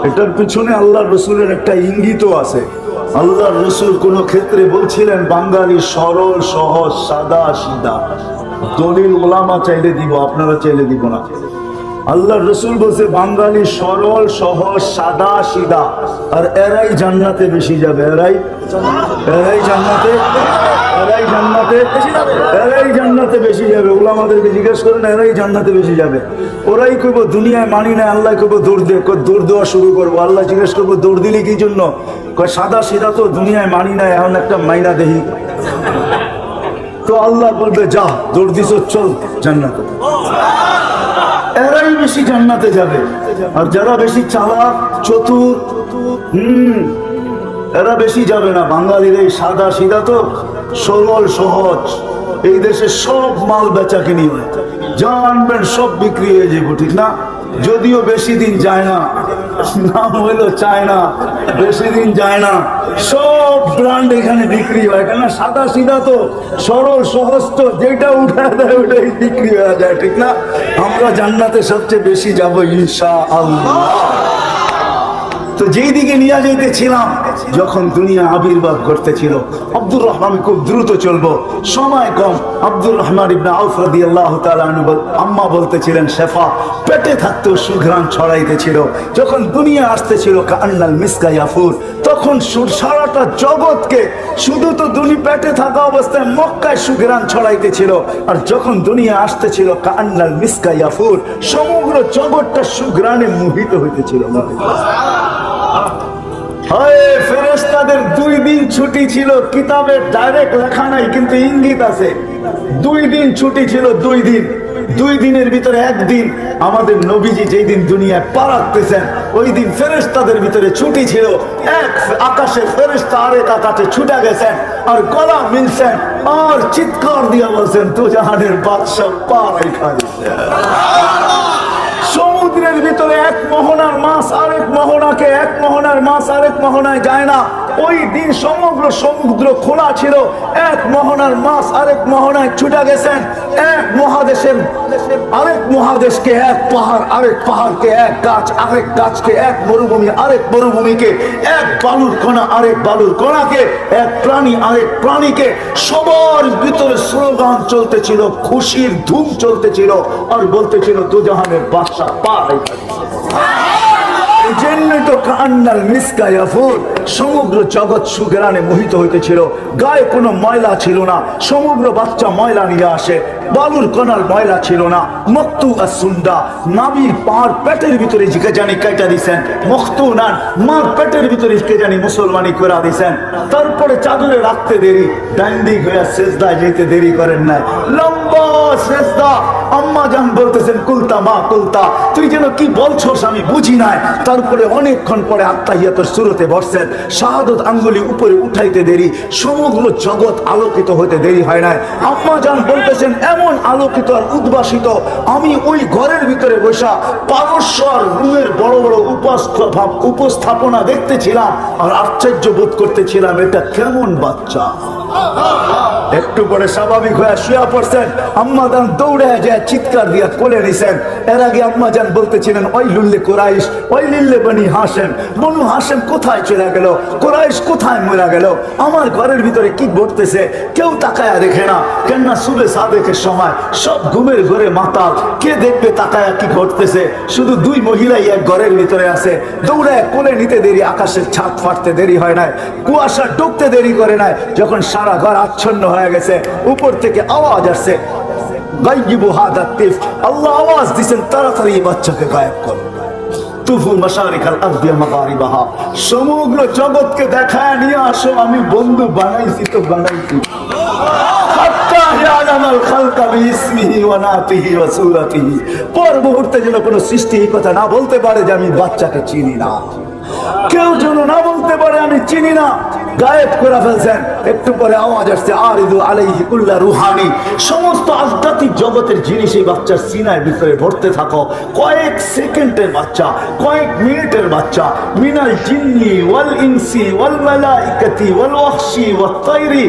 এটার পিছনে আল্লাহ রসুলের একটা ইঙ্গিতও আছে। আল্লাহ রসুল কোন ক্ষেত্রে বলছিলেন বাঙালি সরল, সহজ, সাদা সিধা। দলিল ওলামা চাইলে দিব, আপনারা চাইলে দিব না। আল্লাহ রসুল বলছে বাঙালি সরল, সহজ, সাদা সিধা, আর এরাই জান্নাতে বেশি যাবে। এরাই জান্নাতে বেশি যাবে। ওলামাদেরকে জিজ্ঞেস করেন, এরাই জান্নাতে বেশি যাবে। ওরাই কইব দুনিয়ায় মানি না, আল্লাহ কইব দৌড় দে, দৌড় দেওয়া শুরু করবো। আল্লাহ জিজ্ঞেস করবো দৌড় দিলি কি জন্য? সাদা সিধা তো দুনিয়ায় মানি না, এখন একটা মাইনা দেহি। তো আল্লাহ বলবে যা, দৌড় দিস, চল জান্নাতে। এরাই বেশি জান্নাতে যাবে। আর যারা বেশি চালাক, চতুর, এরা বেশি যাবে না। বাঙালির এই সাদা সিধা তো সরল সহজ। এই দেশে সব মাল বেচা কিনি হয়, জানবেন সব বিক্রি হয়ে যাবো, ঠিক না? যদিও বেশি দিন যায় না, নাম হইলো চায়না, বেশি দিন যায় না, সব ব্র্যান্ড এখানে বিক্রি হয়। কেন? সাদা সিধা তো, সরল সহজ তো, যেটা উঠায় দেয় ওটাই বিক্রি হয়ে যায়, ঠিক না? আমরা জান্নাতে সবচেয়ে বেশি যাবো ইনশাআল্লাহ। তো যেই দিকে নিয়ে যেতেছিলাম, যখন দুনিয়া আবির্ভাব করতেছিল, আব্দুর রহমান, খুব দ্রুত চলবো, সময় কম। আব্দুর রহমান ইবনে আউফ রাদিয়াল্লাহু তাআলা আনহু আম্মা বলতেছিলেন, শেফা পেটে থাকতেও সুঘ্রাণ ছড়াইতেছিল। যখন দুনিয়া আসতেছিল কান্নাল মিসকা ইয়াফুর, তখন সারাটা জগৎকে, শুধু তো পেটে থাকা অবস্থায় মক্কায় সুঘ্রাণ ছড়াইতেছিল। আর যখন দুনিয়া আসতেছিল কান্নাল মিসকা ইয়াফুর, সমগ্র জগৎটা সুঘ্রাণে মোহিত হইতেছিল। ফেরেশতাদের 2 দিন ছুটি ছিল, কিতাবে ডাইরেক্ট লেখা নাই, কিন্তু ইঙ্গিত আছে। 2 দিন ছুটি ছিল, 2 দিন। 2 দিনের ভিতরে 1 দিন আমাদের নবীজি যেই দিন দুনিয়ায় পা রাখতেছেন, ওই দিন ফেরেশতাদের ভিতরে ছুটি ছিল। এক আকাশে ফেরেশতা আরেক আকাশে ছুটে গেছেন, আর গলা মিলছেন, আর চিৎকার দিয়া বলছেন, তো জাহানের বাদশাহ পা রাখা দিছে। সমুদ্রের ভিতরে এক মোহনার মাছ আরেক মোহনাকে, এক মোহনার মাছ আরেক মোহনায় যায় না। ওই দিন সমগ্র সমুদ্র খোলা ছিল, এক মোহনার মাছ আরেক মোহনায় ছুটে গেছেন। এক মহাদেশের আরেক মহাদেশকে, এক পাহাড় আরেক পাহাড়কে, এক গাছ আরেক গাছকে, এক মরুভূমি আরেক মরুভূমিকে, এক বালুর কণা আরেক বালুর কণাকে, এক প্রাণী আরেক প্রাণীকে। সবার ভিতরে স্লোগান চলতেছিল, খুশির ধুম চলতেছিল, আর বলতেছিল দুজাহানের বাদশা পা রেখা দিয়েছে। এই জন্যই তো কান্নাল মিসকা ইয়াফুর, সমগ্র জগৎ সুঘ্রাণে মোহিত হইতেছিল। গায়ে কোনো ময়লা ছিল না, সমগ্র বাচ্চা ময়লা নিয়ে আসে। বালুর কণার ময়লা ছিল না। মক্তু আসুন্দা, নাবির পার পেটের ভিতরে কে জানি কাটা দিছেন। মক্তু নান, মার পেটের ভিতরে কে জানি মুসলমানি করে দিছেন। তারপরে চাদরে রাখতে দেরি, ডাইন দিক হয়ে সেজদায় যেতে দেরি করেন নাই, লম্বা সেজদা। আম্মা জান বলতেছেন কুলতা মা কুলতা, তুই যেন কি বলছস আমি বুঝি নাই। তারপরে অনেকক্ষণ পরে আত্তাহিয়াতুর শুরুতে বসছেন, শাহাদত আঙ্গুলি উপরে উঠাইতে দেরি, সমগ্র জগৎ আলোকিত হইতে দেরি হয় নাই। আম্মা জান বলতেছেন এমন আলোকিত আর উদ্ভাসিত, আমি ওই ঘরের ভিতরে বসা পারস্যর রুমের বড় বড় উপস্থাপনা দেখতেছিলাম আর আশ্চর্য বোধ করতেছিলাম, এটা কেমন বাচ্চা। একটু পরে স্বাভাবিক হয়ে শুয়ে পড়ছেন। আম্মা জান দৌড়ে যায় চিৎকার দিয়া কোলে নিছেন। এর আগে আম্মা জান বলতেছিলেন ওই লুল্লে কুরাইশ, ওই লিল্লে বনি হাসেম, বনু হাসেম কোথায় চলে গেল, কুরাইশ কোথায় মরে গেল, আমার ঘরের ভিতরে কি ঘটতেছে কেউ তাকায়া দেখে না। কেননা সুবে সাদেকের সময় সব ঘুমের ঘরে মাতাল, কে দেখবে তাকায়া কি ঘটতেছে। শুধু দুই মহিলাই এক ঘরের ভিতরে আছে। দৌড়ে কোলে নিতে দেরি, আকাশের ছাদ ফাটতে দেরি হয় নাই, কুয়াশা ডুবতে দেরি করে নাই। যখন সারা ঘর আচ্ছন্ন হয়ে গেছে, উপর থেকে আওয়াজ আসছে, গাইবু হাদা তিফ, আল্লাহ আওয়াজ দিবেন তাড়াতাড়ি বাচ্চাকে গায়েব করো। তুফু মাশারিকাল আরদি মাগারিবাহা, সমগ্র জগৎকে দেখায় নিয়ে আসো আমি বন্ধু বানাইছি তো বানাইছি। হাত্তা ইয়ালামাল খালকা বিইসমিহি ওয়া নাতিহি ওয়া সূরাতিহি, পর মুহূর্তে যেন কোনো সৃষ্টি এই কথা না বলতে পারে যে আমি বাচ্চাকে চিনি না। কেউ যেন না বলতে পারে আমি চিনি না, গায়েব করে ফেলছেন। একটু পরে আওয়াজ আসছে, আরিদু আলাইহি কুল্লা রুহানি, সমস্ত আধ্যাত্মিক জগতের জিনিস এই বাচ্চার সিনার ভিতরে ভরতে থাকো। কয়েক সেকেন্ডের বাচ্চা, কয়েক মিনিটের বাচ্চা, মিনাল জিন্নি ওয়াল ইনসি ওয়াল মালাইকাতি ওয়াল ওয়াহশি ওয়াত তাইরি,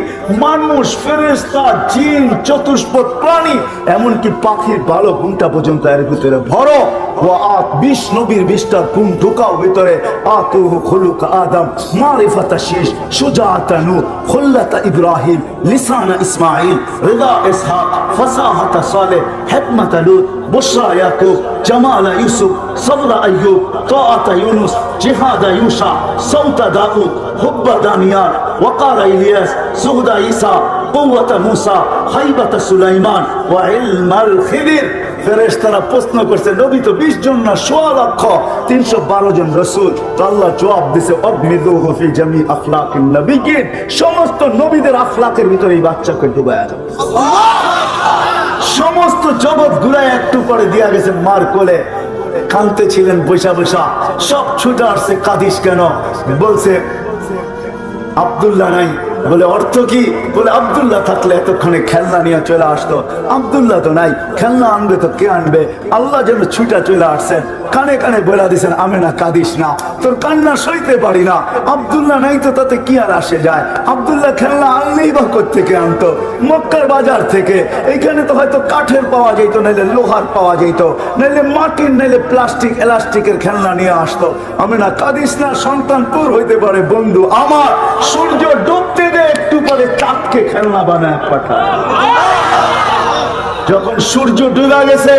মানুষ, ফেরেশতা, জিন, চতুষ্পদ প্রাণী, এমনকি পাখির বালক ঘুমটা পর্যন্ত এর ভিতরে ভরো। ওয়া আত 20 নবীর 20টা গুণ ঢুকাও ভিতরে। আতুহু খুলুক আদম, মারিফাতা শীশ, সুজাআতা নূহ, খুল্লাতা ইব্রাহিম, লিসানা ইসমাঈল, রিদা ইসহাক, ফাসাহাতা সালেহ, হিকমাতা লূত, বুশরা ইয়াকুব, জামালা ইউসুফ, সবরা আইয়ুব, তাআতা ইউনুস, জিহাদা ইউশা, সাউতা দাউদ, হুব্বা দানিয়াল, ওয়াকারা ইলিয়াস, সুহদা ঈসা, কুওয়াতা মূসা, হাইবাতা সুলাইমান, ওয়া ইলমাল খিদির। ফেরেশতারা প্রশ্ন করছে, নবী তো 20 জন না, 1.5 লক্ষ, 312 জন রাসূল। তো আল্লাহ জবাব দিয়েছে, আবমিদুহু ফি জামি আখলাকিন নবিয়্যিন, সমস্ত নবীদের আখলাকের ভিতরে এই বাচ্চাকে ডুবায়া দাও। সমস্ত জগৎ ঘুরায় একটু পরে দিয়া গেছে মার কোলে। কাঁদতে ছিলেন বৈশা বৈশা, সব ছুটে আসছে, কাঁদিস কেন? বলছে আব্দুল্লাহ নাই। বলে অর্থ কি? বলে আব্দুল্লাহ থাকলে এতক্ষণে খেলনা নিয়ে চলে আসতো, আব্দুল্লাহ তো নাই, খেলনা আনবে তো কে আনবে? আল্লাহ যেন ছুটা চলে আসছেন, কানে কানে বলে দিয়েছেন, আমি না কাঁদিস না, তোর কান্না সইতে পারি না। আব্দুল্লাহ নাই তো তাতে কি আর আসে যায়? আব্দুল্লাহ খেলনা আনলেই বা কোত্থেকে আনতো? মক্কার বাজার থেকে। এইখানে তো হয়তো কাঠের পাওয়া যেত, নাইলে লোহার পাওয়া যেত, নাইলে মাটির, নাইলে প্লাস্টিক এলাস্টিকের খেলনা নিয়ে আসতো। আমি না কাঁদিস না, সন্তান তোর হইতে পারে বন্ধু আমার। সূর্য ডুবতে দে, একটু পরে চাঁদকে খেলনা বানায় পাঠায়। যখন সূর্য ডুবে গেছে,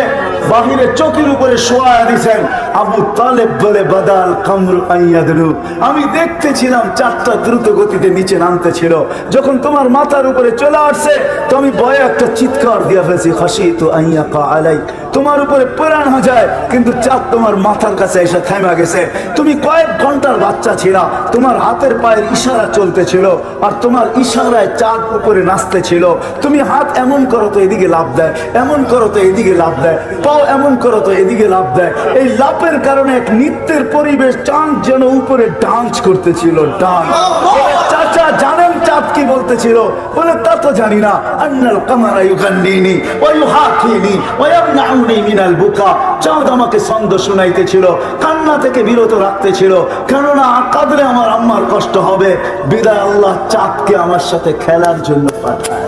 বাহিরে চোখের উপরে শোয়া দিয়েছেন। আবু তালেব বলে বাদাল কামরু আইয়াদরু, আমি দেখতেছিলাম চাঁদটা দ্রুত গতিতে নিচে নামতেছিল। যখন তোমার মাথার উপরে চলে আসছে, তো আমি ভয়ে একটা চিৎকার দিয়া ফেলছি, খাশিতু আইয়াকা আলাই, তোমার উপরে প্রাণ হয়ে যায়, কিন্তু চাঁদ তোমার মাথার কাছে এসে থেমে গেছে। তুমি কয়েক ঘন্টার বাচ্চা ছিলা, তোমার হাতের পায়ের ইশারা চলতেছিল, আর তোমার ইশারায় চাঁদ উপরে নাচতেছিল। তুমি হাত এমন করো তো এদিকে লাফ দেয়, এমন করো তো এদিকে লাফ দেয়, পাও এমন করো তো এদিকে লাফ দেয়। এই লাফের কারণে এক নৃত্যের পরিবেশ, চাঁদ যেন উপরে ডান্স করতেছিল, ডান্স। চাচা জানেন চাঁদ কি বলতেছিল? বলে তা তো জানি না। আন্নাল কামারা ইউগান্নিনি ওয়া ইউহাকিনি ওয়া ইয়ামনাউনি মিনাল বুকা, চাঁদ আমাকে ছন্দ শুনাইতেছিল, কান্না থেকে বিরত রাখতেছিল, কেননা কাঁদলে আমার আম্মার কষ্ট হবে। বিদায় আল্লাহ চাঁদকে আমার সাথে খেলার জন্য পাঠায়।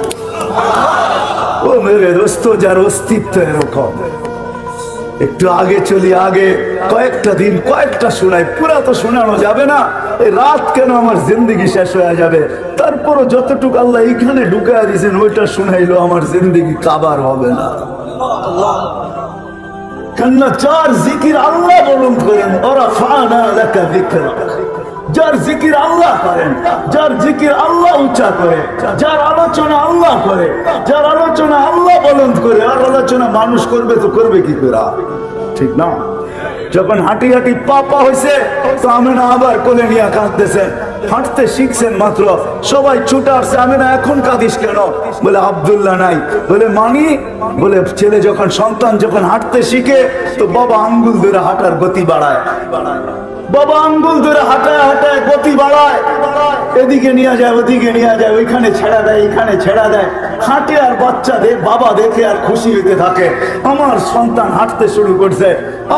ও মেরে দোস্ত, যার অস্তিত্ব এরকম। একটু আগে চলি, আগে কয়েকটা দিন, কয়েকটা শোনাই, পুরা তো শোনানো যাবে না। এই রাত কেন আমার জিন্দগি শেষ হয়ে যাবে। তারপরও যতটুকু আল্লাহ এইখানে ঢুকাইয়া দিয়েছেন, ওইটা শুনাইলো আমার জিন্দগি কাবার হবে না। কেননা যার জিকির আল্লাহ বলুন করেন ওরা ফানা লাকা যিকরাক, যার জিকির আল্লাহ করেন, যার জিকির আল্লাহ উচ্চা করে, যার আলোচনা আল্লাহ করে, যার আলোচনা আল্লাহ বলন করে, আর আলোচনা মানুষ করবে তো করবে কি করে? ঠিক না? যখন হাঁটি হাঁটি পা হয়েছে তো আমেনা আবার কোলে নিয়ে কাঁদতেছেন। হাঁটতে শিখছেন মাত্র, সবাই ছুটে আসছে, আমেনা এখন কাঁদিস কেন? বলে আব্দুল্লাহ নাই। বলে মানি? বলে ছেলে যখন সন্তান যখন হাঁটতে শিখে তো বাবা আঙ্গুল ধরে হাঁটার গতি বাড়ায়, বাবা আঙ্গুল ধরে হাঁটায় হাঁটায় গতি বাড়ায়, এদিকে নিয়ে যায় ওদিকে নিয়ে যায়, ওইখানে ছেড়া দেয় এইখানে ছেড়া দেয়, হাঁটে আর বাচ্চাদের বাবা দেখে আর খুশি হইতে থাকে, আমার সন্তান হাঁটতে শুরু করছে।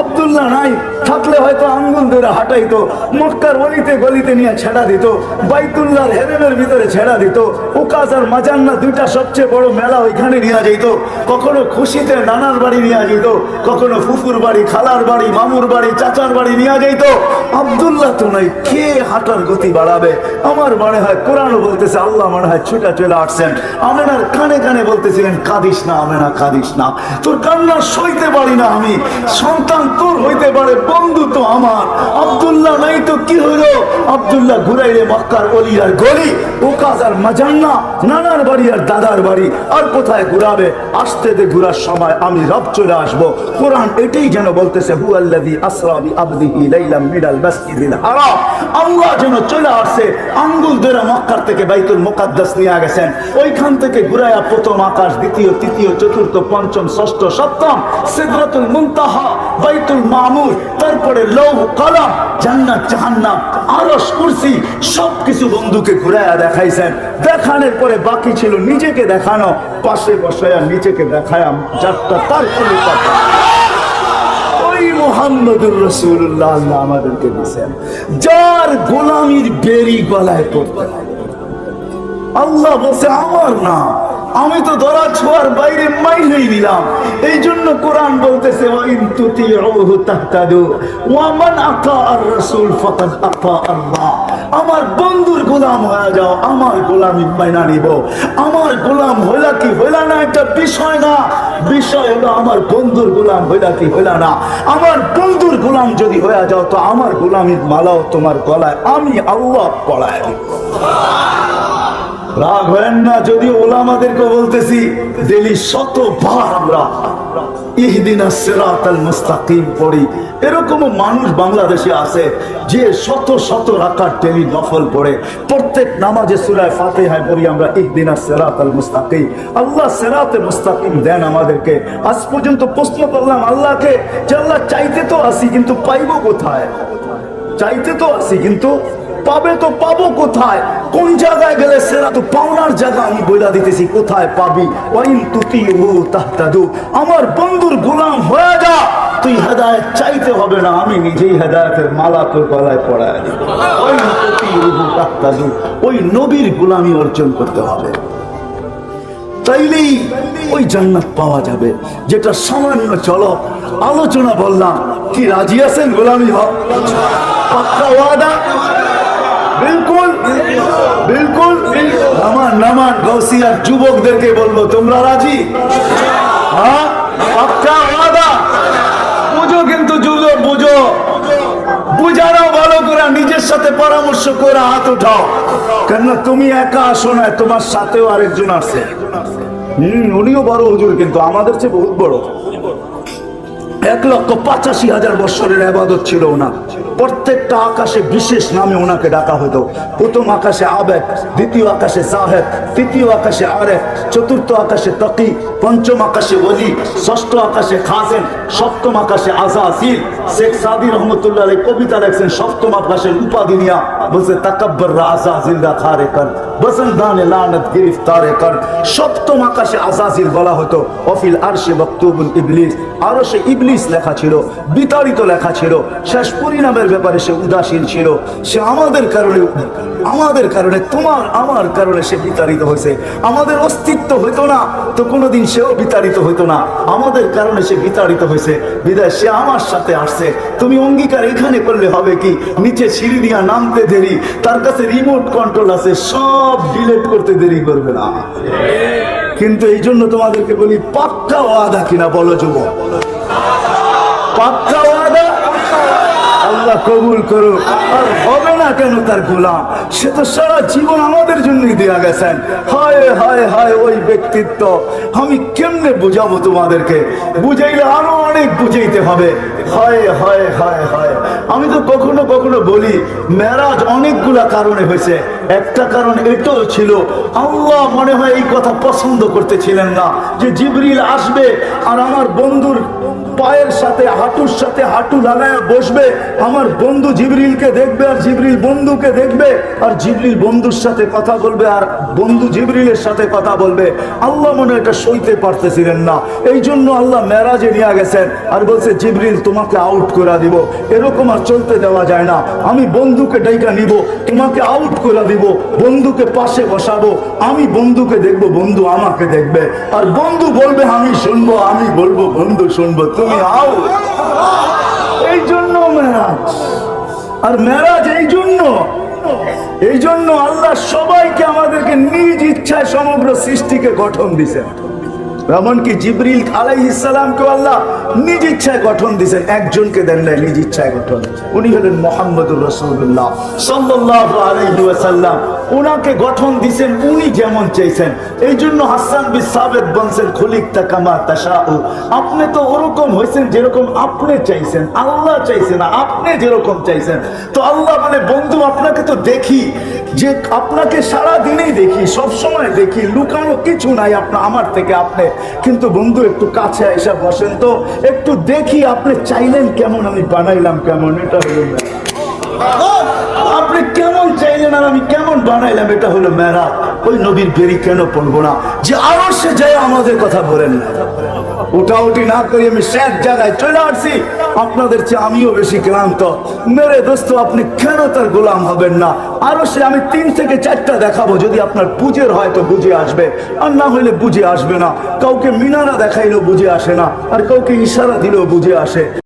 আব্দুল্লাহ নাই থাকলে হয়তো আঙ্গুল ধরে হাঁটাইতো, মক্কার গলিতে গলিতে নিয়ে ছেড়া দিত, বাইতুল্লাহর হেরেমের ভিতরে ছেড়া দিত, উকাস আর মাজান্না দুইটা সবচেয়ে বড় মেলা ওইখানে নিয়ে যেত, কখনো খুশিতে নানার বাড়ি নিয়ে যেত, কখনো ফুফুর বাড়ি, খালার বাড়ি, মামুর বাড়ি, চাচার বাড়ি নিয়ে যেত। আব্দুল্লাহ তো নাই, কে হাঁটার গতি বাড়াবে? আমার মনে হয় কোরআনও বলতেছে, আল্লাহ মনে হয় ছুটা চলে আসছেন, আমেনার কানে কানে বলতেছিলেন কাঁদিস না আমেনা, কাঁদিস না, তোর কান্না সইতে পারি না আমি, সন্তান তোর হইতে পারে, বন্ধু তো আমার। আব্দুল্লাহ নাই তো কি হইলো? আব্দুল্লাহ ঘুরাইলে মক্কার অলি আর গলি, ওকাজ আর মাজান্না, নানার বাড়ি আর দাদার বাড়ি, আর কোথায় ঘুরাবে? আসতে দে, ঘুরার সময় আমি রব চলে আসবো। কোরআন এটাই যেন বলতেছে, হুয়াল্লাযী আসরা বিআবদিহি লাইলাম মিনাল মাসজিদিল হারাম, আল্লাহ যেন চলে আসছে, আঙ্গুল ধরে মক্কার থেকে বাইতুল মুকাদ্দাস নিয়ে গেছেন, ওইখান থেকে ঘুরাইয়া প্রথম আকাশ, দ্বিতীয়, তৃতীয়, চতুর্থ, পঞ্চম, ষষ্ঠ, সপ্তম, সিদরাতুল মুনতাহা, বাইতুল মামুর, তারপরে লৌহ কলম, জান্নাত জাহান্নাম, আরশ, কুরসি, সবকিছু বন্ধুকে ঘুরাইয়া দেখাইছেন। দেখানোর পরে বাকি ছিল নিজেকে দেখানো, পাশে বসায়া নিজেকে দেখায়া যারটা তার কথা মুহাম্মদুর রাসূলুল্লাহ আল্লাহ আমাদেরকে দিয়েছেন, যার গোলামির বেরি গলায় পড়তে হবে। আল্লাহ বলছে আমার না, আমি তো ধরা ছোঁয়ার বাইরে মাইনেই নিলাম। এই জন্য কোরআন বলতেছে ওয়াইন তুতিউহু তাহতাদু ওয়া মান আতাআর রাসূল ফাকাদ আতা আল্লাহ। আমার বন্ধুর গোলাম হয়ে যাও, আমার গোলামি মাইনা নিব। আমার গোলাম হইলা কি হইলা না একটা বিষয় না, বিষয় হলো আমার বন্ধুর গোলাম হইলা কি হইলা না। আমার বন্ধুর গোলাম যদি হয়ে যাও তো আমার গোলামির মালাও তোমার গলায় আমি আল্লাহ পড়ায় দিব। রাগ হয় না যদি ওলামাদেরকে বলতেছি, ডেলি শতবার আমরা ইহদিনাস সিরাতাল মুস্তাকিম পড়ি। এরকমও মানুষ বাংলাদেশে আছে যে শত শত রাকাত ডেলি নফল পড়ে, প্রত্যেক নামাজে সূরা ফাতিহায় পড়ি আমরা ইহদিনাস সিরাতাল মুস্তাকিম। আল্লাহ সিরাতে মুস্তাকিম দেন আমাদেরকে। আজ পর্যন্ত প্রশ্ন করলাম আল্লাহকে যে আল্লাহ চাইতে তো আসি কিন্তু পাইব কোথায়? চাইতে তো আসি কিন্তু পাবে তো পাবো কোথায়? কোন জায়গায় গেলে সেরা তো পাওনার জায়গা আমি বইলা দিতেছি, কোথায় পাবি? ওয়াইন তুতিউহু তাহতাদু, আমার বন্ধুর গোলাম হয়ে যা, তুই হেদায়েত চাইতে হবে না, আমি নিজেই হেদায়েতের মালা তোর গলায় পরায় দেব। ওয়াইন তুতিউহু তাহতাদু, ওই নবীর গোলামি অর্জন করতে হবে, তাইলেই ওই জান্নাত পাওয়া যাবে। যেটা সামান্য চলো আলোচনা বললাম, কি রাজি আছেন গোলামি হক? পাক্কা ওয়াদা? বিলকুল বিলকুল। নামান নামান গৌসিয়ার যুবকদেরকে বলবো, তোমরা রাজি? হ্যাঁ, পাক্কা ওয়াদা? বুঝো কিন্তু, যুবক বুঝো, বুঝানো ভালো করে, নিজের সাথে পরামর্শ করে হাত উঠাও। কেননা তুমি একা আসো না, তোমার সাথেও আরেকজন আছে। উনিও বড় হুজুর, কিন্তু আমাদের চেয়ে বহুত বড়। 1,85,000 বছরের ইবাদত ছিল ওনার। প্রত্যেকটা আকাশে বিশেষ নামে ওনাকে ডাকা হতো। প্রথম আকাশে আবেদ, দ্বিতীয় আকাশে জাহেদ, তৃতীয় আকাশে আরেফ, চতুর্থ আকাশে তাকি, পঞ্চম আকাশে ওলি, ষষ্ঠ আকাশে খাজেন, সপ্তম আকাশে আযাজিল। শেখ সাদি রহমতুল্লাহ আলাইহি কবিতা লেখছেন, সপ্তম আকাশের উপাধি নিয়া বলছে তাকাব্বর আযাজিল দা খারে কর বসন্দানে লানত গিরফতারে কর। সপ্তম আকাশে আযাজিল বলা হতো। অফিল আরশে মাকতুবুন ইবলিস, আরশে ইবলিস লেখা ছিল, বিতাড়িত লেখা ছিল। শেষ পরিণামের ব্যাপারে সে উদাসীন ছিল। সে আমাদের কারণে তোমার আমার কারণে সে বিতাড়িত হয়েছে। আমাদের অস্তিত্ব হইতো না তো কোনোদিন সেও বিতাড়িত হইতো না। আমাদের কারণে সে বিতাড়িত হয়েছে, বিদায় সে আমার সাথে আসছে। তুমি অঙ্গীকার এখানে করলে হবে কি, নিচে সিঁড়ি দিয়া নামতে দেরি, তার কাছে রিমোট কন্ট্রোল আছে, সব ডিলিট করতে দেরি করবে না। কিন্তু এই জন্য তোমাদেরকে বলি, পাক্কা ওয়াদা কিনা বলো যুবক? পাক্কা ওয়াদা? আল্লাহ কবুল করুক। আর হবে না কেন তার গোলাম? সে তো সারা জীবন আমাদের জন্যই দেয়া গেছেন। হায় হায় হায় ওই ব্যক্তিত্ব আমি কেমনে বুঝাবো তোমাদেরকে? বুঝাইলে আরো অনেক বুঝাইতে হবে। হায় হায় হায় হায়। আমি তো কখনো কখনো বলি মেরাজ অনেকগুলা কারণে হয়েছে। একটা কারণ এটাও ছিল, আল্লাহ মনে হয় এই কথা পছন্দ করতেছিলেন না যে জিবরিল আসবে আর আমার বন্ধুর পায়ের সাথে হাঁটুর সাথে হাঁটু লাগায় বসবে, আমার বন্ধু জিবরিলকে দেখবে আর জিবরিল বন্ধুকে দেখবে, আর জিবরিল বন্ধুর সাথে কথা বলবে আর বন্ধু জিবরিলের সাথে কথা বলবে। আল্লাহ মনে এটা সইতে পারতেছিলেন না, এই জন্য আল্লাহ মেরাজে নিয়ে গেছেন আর বলছে জিবরিল তোমাকে আউট করে দিব। এরকম আর চলতে দেওয়া যায় না। আমি বন্ধুকে ডাইকা নিব, তোমাকে আউট করে দিব, বন্ধুকে পাশে বসাবো, আমি বন্ধুকে দেখবো, বন্ধু আমাকে দেখবে, আর বন্ধু বলবে আমি শুনবো, আমি বলবো বন্ধু শুনবো, তুমি আও। এই জন্য মেরাজ। আর মেরাজ এই জন্য আল্লাহ সবাইকে আমাদেরকে নিজ ইচ্ছায় সমগ্র সৃষ্টিকে গঠন দিছেন। এমনকি জিবরিল আলাইহিস সালামকে আল্লাহ নিজ ইচ্ছায় গঠন দিয়েছেন, একজনকে দেন নাই নিজ ইচ্ছায় গঠন। উনি হলেন মুহাম্মদুর রাসূলুল্লাহ সাল্লাল্লাহু আলাইহি ওয়াসাল্লাম। উনাকে গঠন দিয়েছেন উনি যেমন চাইছেন। এই জন্য হাসান বিন সাবিত বলছেন খুলিকতা কামা তাশাউ, আপনি তো ওরকম হয়েছেন যেরকম আপনি চাইছেন, আল্লাহ চাইছেন না, আপনি যেরকম চাইছেন। তো আল্লাহ বলে বন্ধু আপনাকে তো দেখি, যে আপনাকে সারা দিনেই দেখি, সব সময় দেখি, লুকানো কিছু নাই আপনার আমার থেকে আপনি, কিন্তু বন্ধু একটু কাছে এসে বসেন তো, একটু দেখি আপনি চাইলেন কেমন, আমি বানাইলাম কেমন। এটা হলো আপনি কেমন চাইলেন আর আমি কেমন বানাইলাম, এটা হলো মেরাজ। ওই নবীর বেরি কেন পড়বো না যে আরো সে যায় আমাদের কথা বলেন না। উঠাউঠি না করি আমি শেষ জায়গায় চলে আসছি, আপনাদের চেয়ে আমিও বেশি ক্লান্ত। মেরে দোস্ত আপনি কেন তার গোলাম হবেন না? আরো সে আমি 3 থেকে 4টা দেখাবো, যদি আপনার বুঝের হয় তো বুঝে আসবে, আর না হইলে বুঝে আসবে না। কাউকে মিনারা দেখাইলেও বুঝে আসে না, আর কাউকে ইশারা দিলেও বুঝে আসে।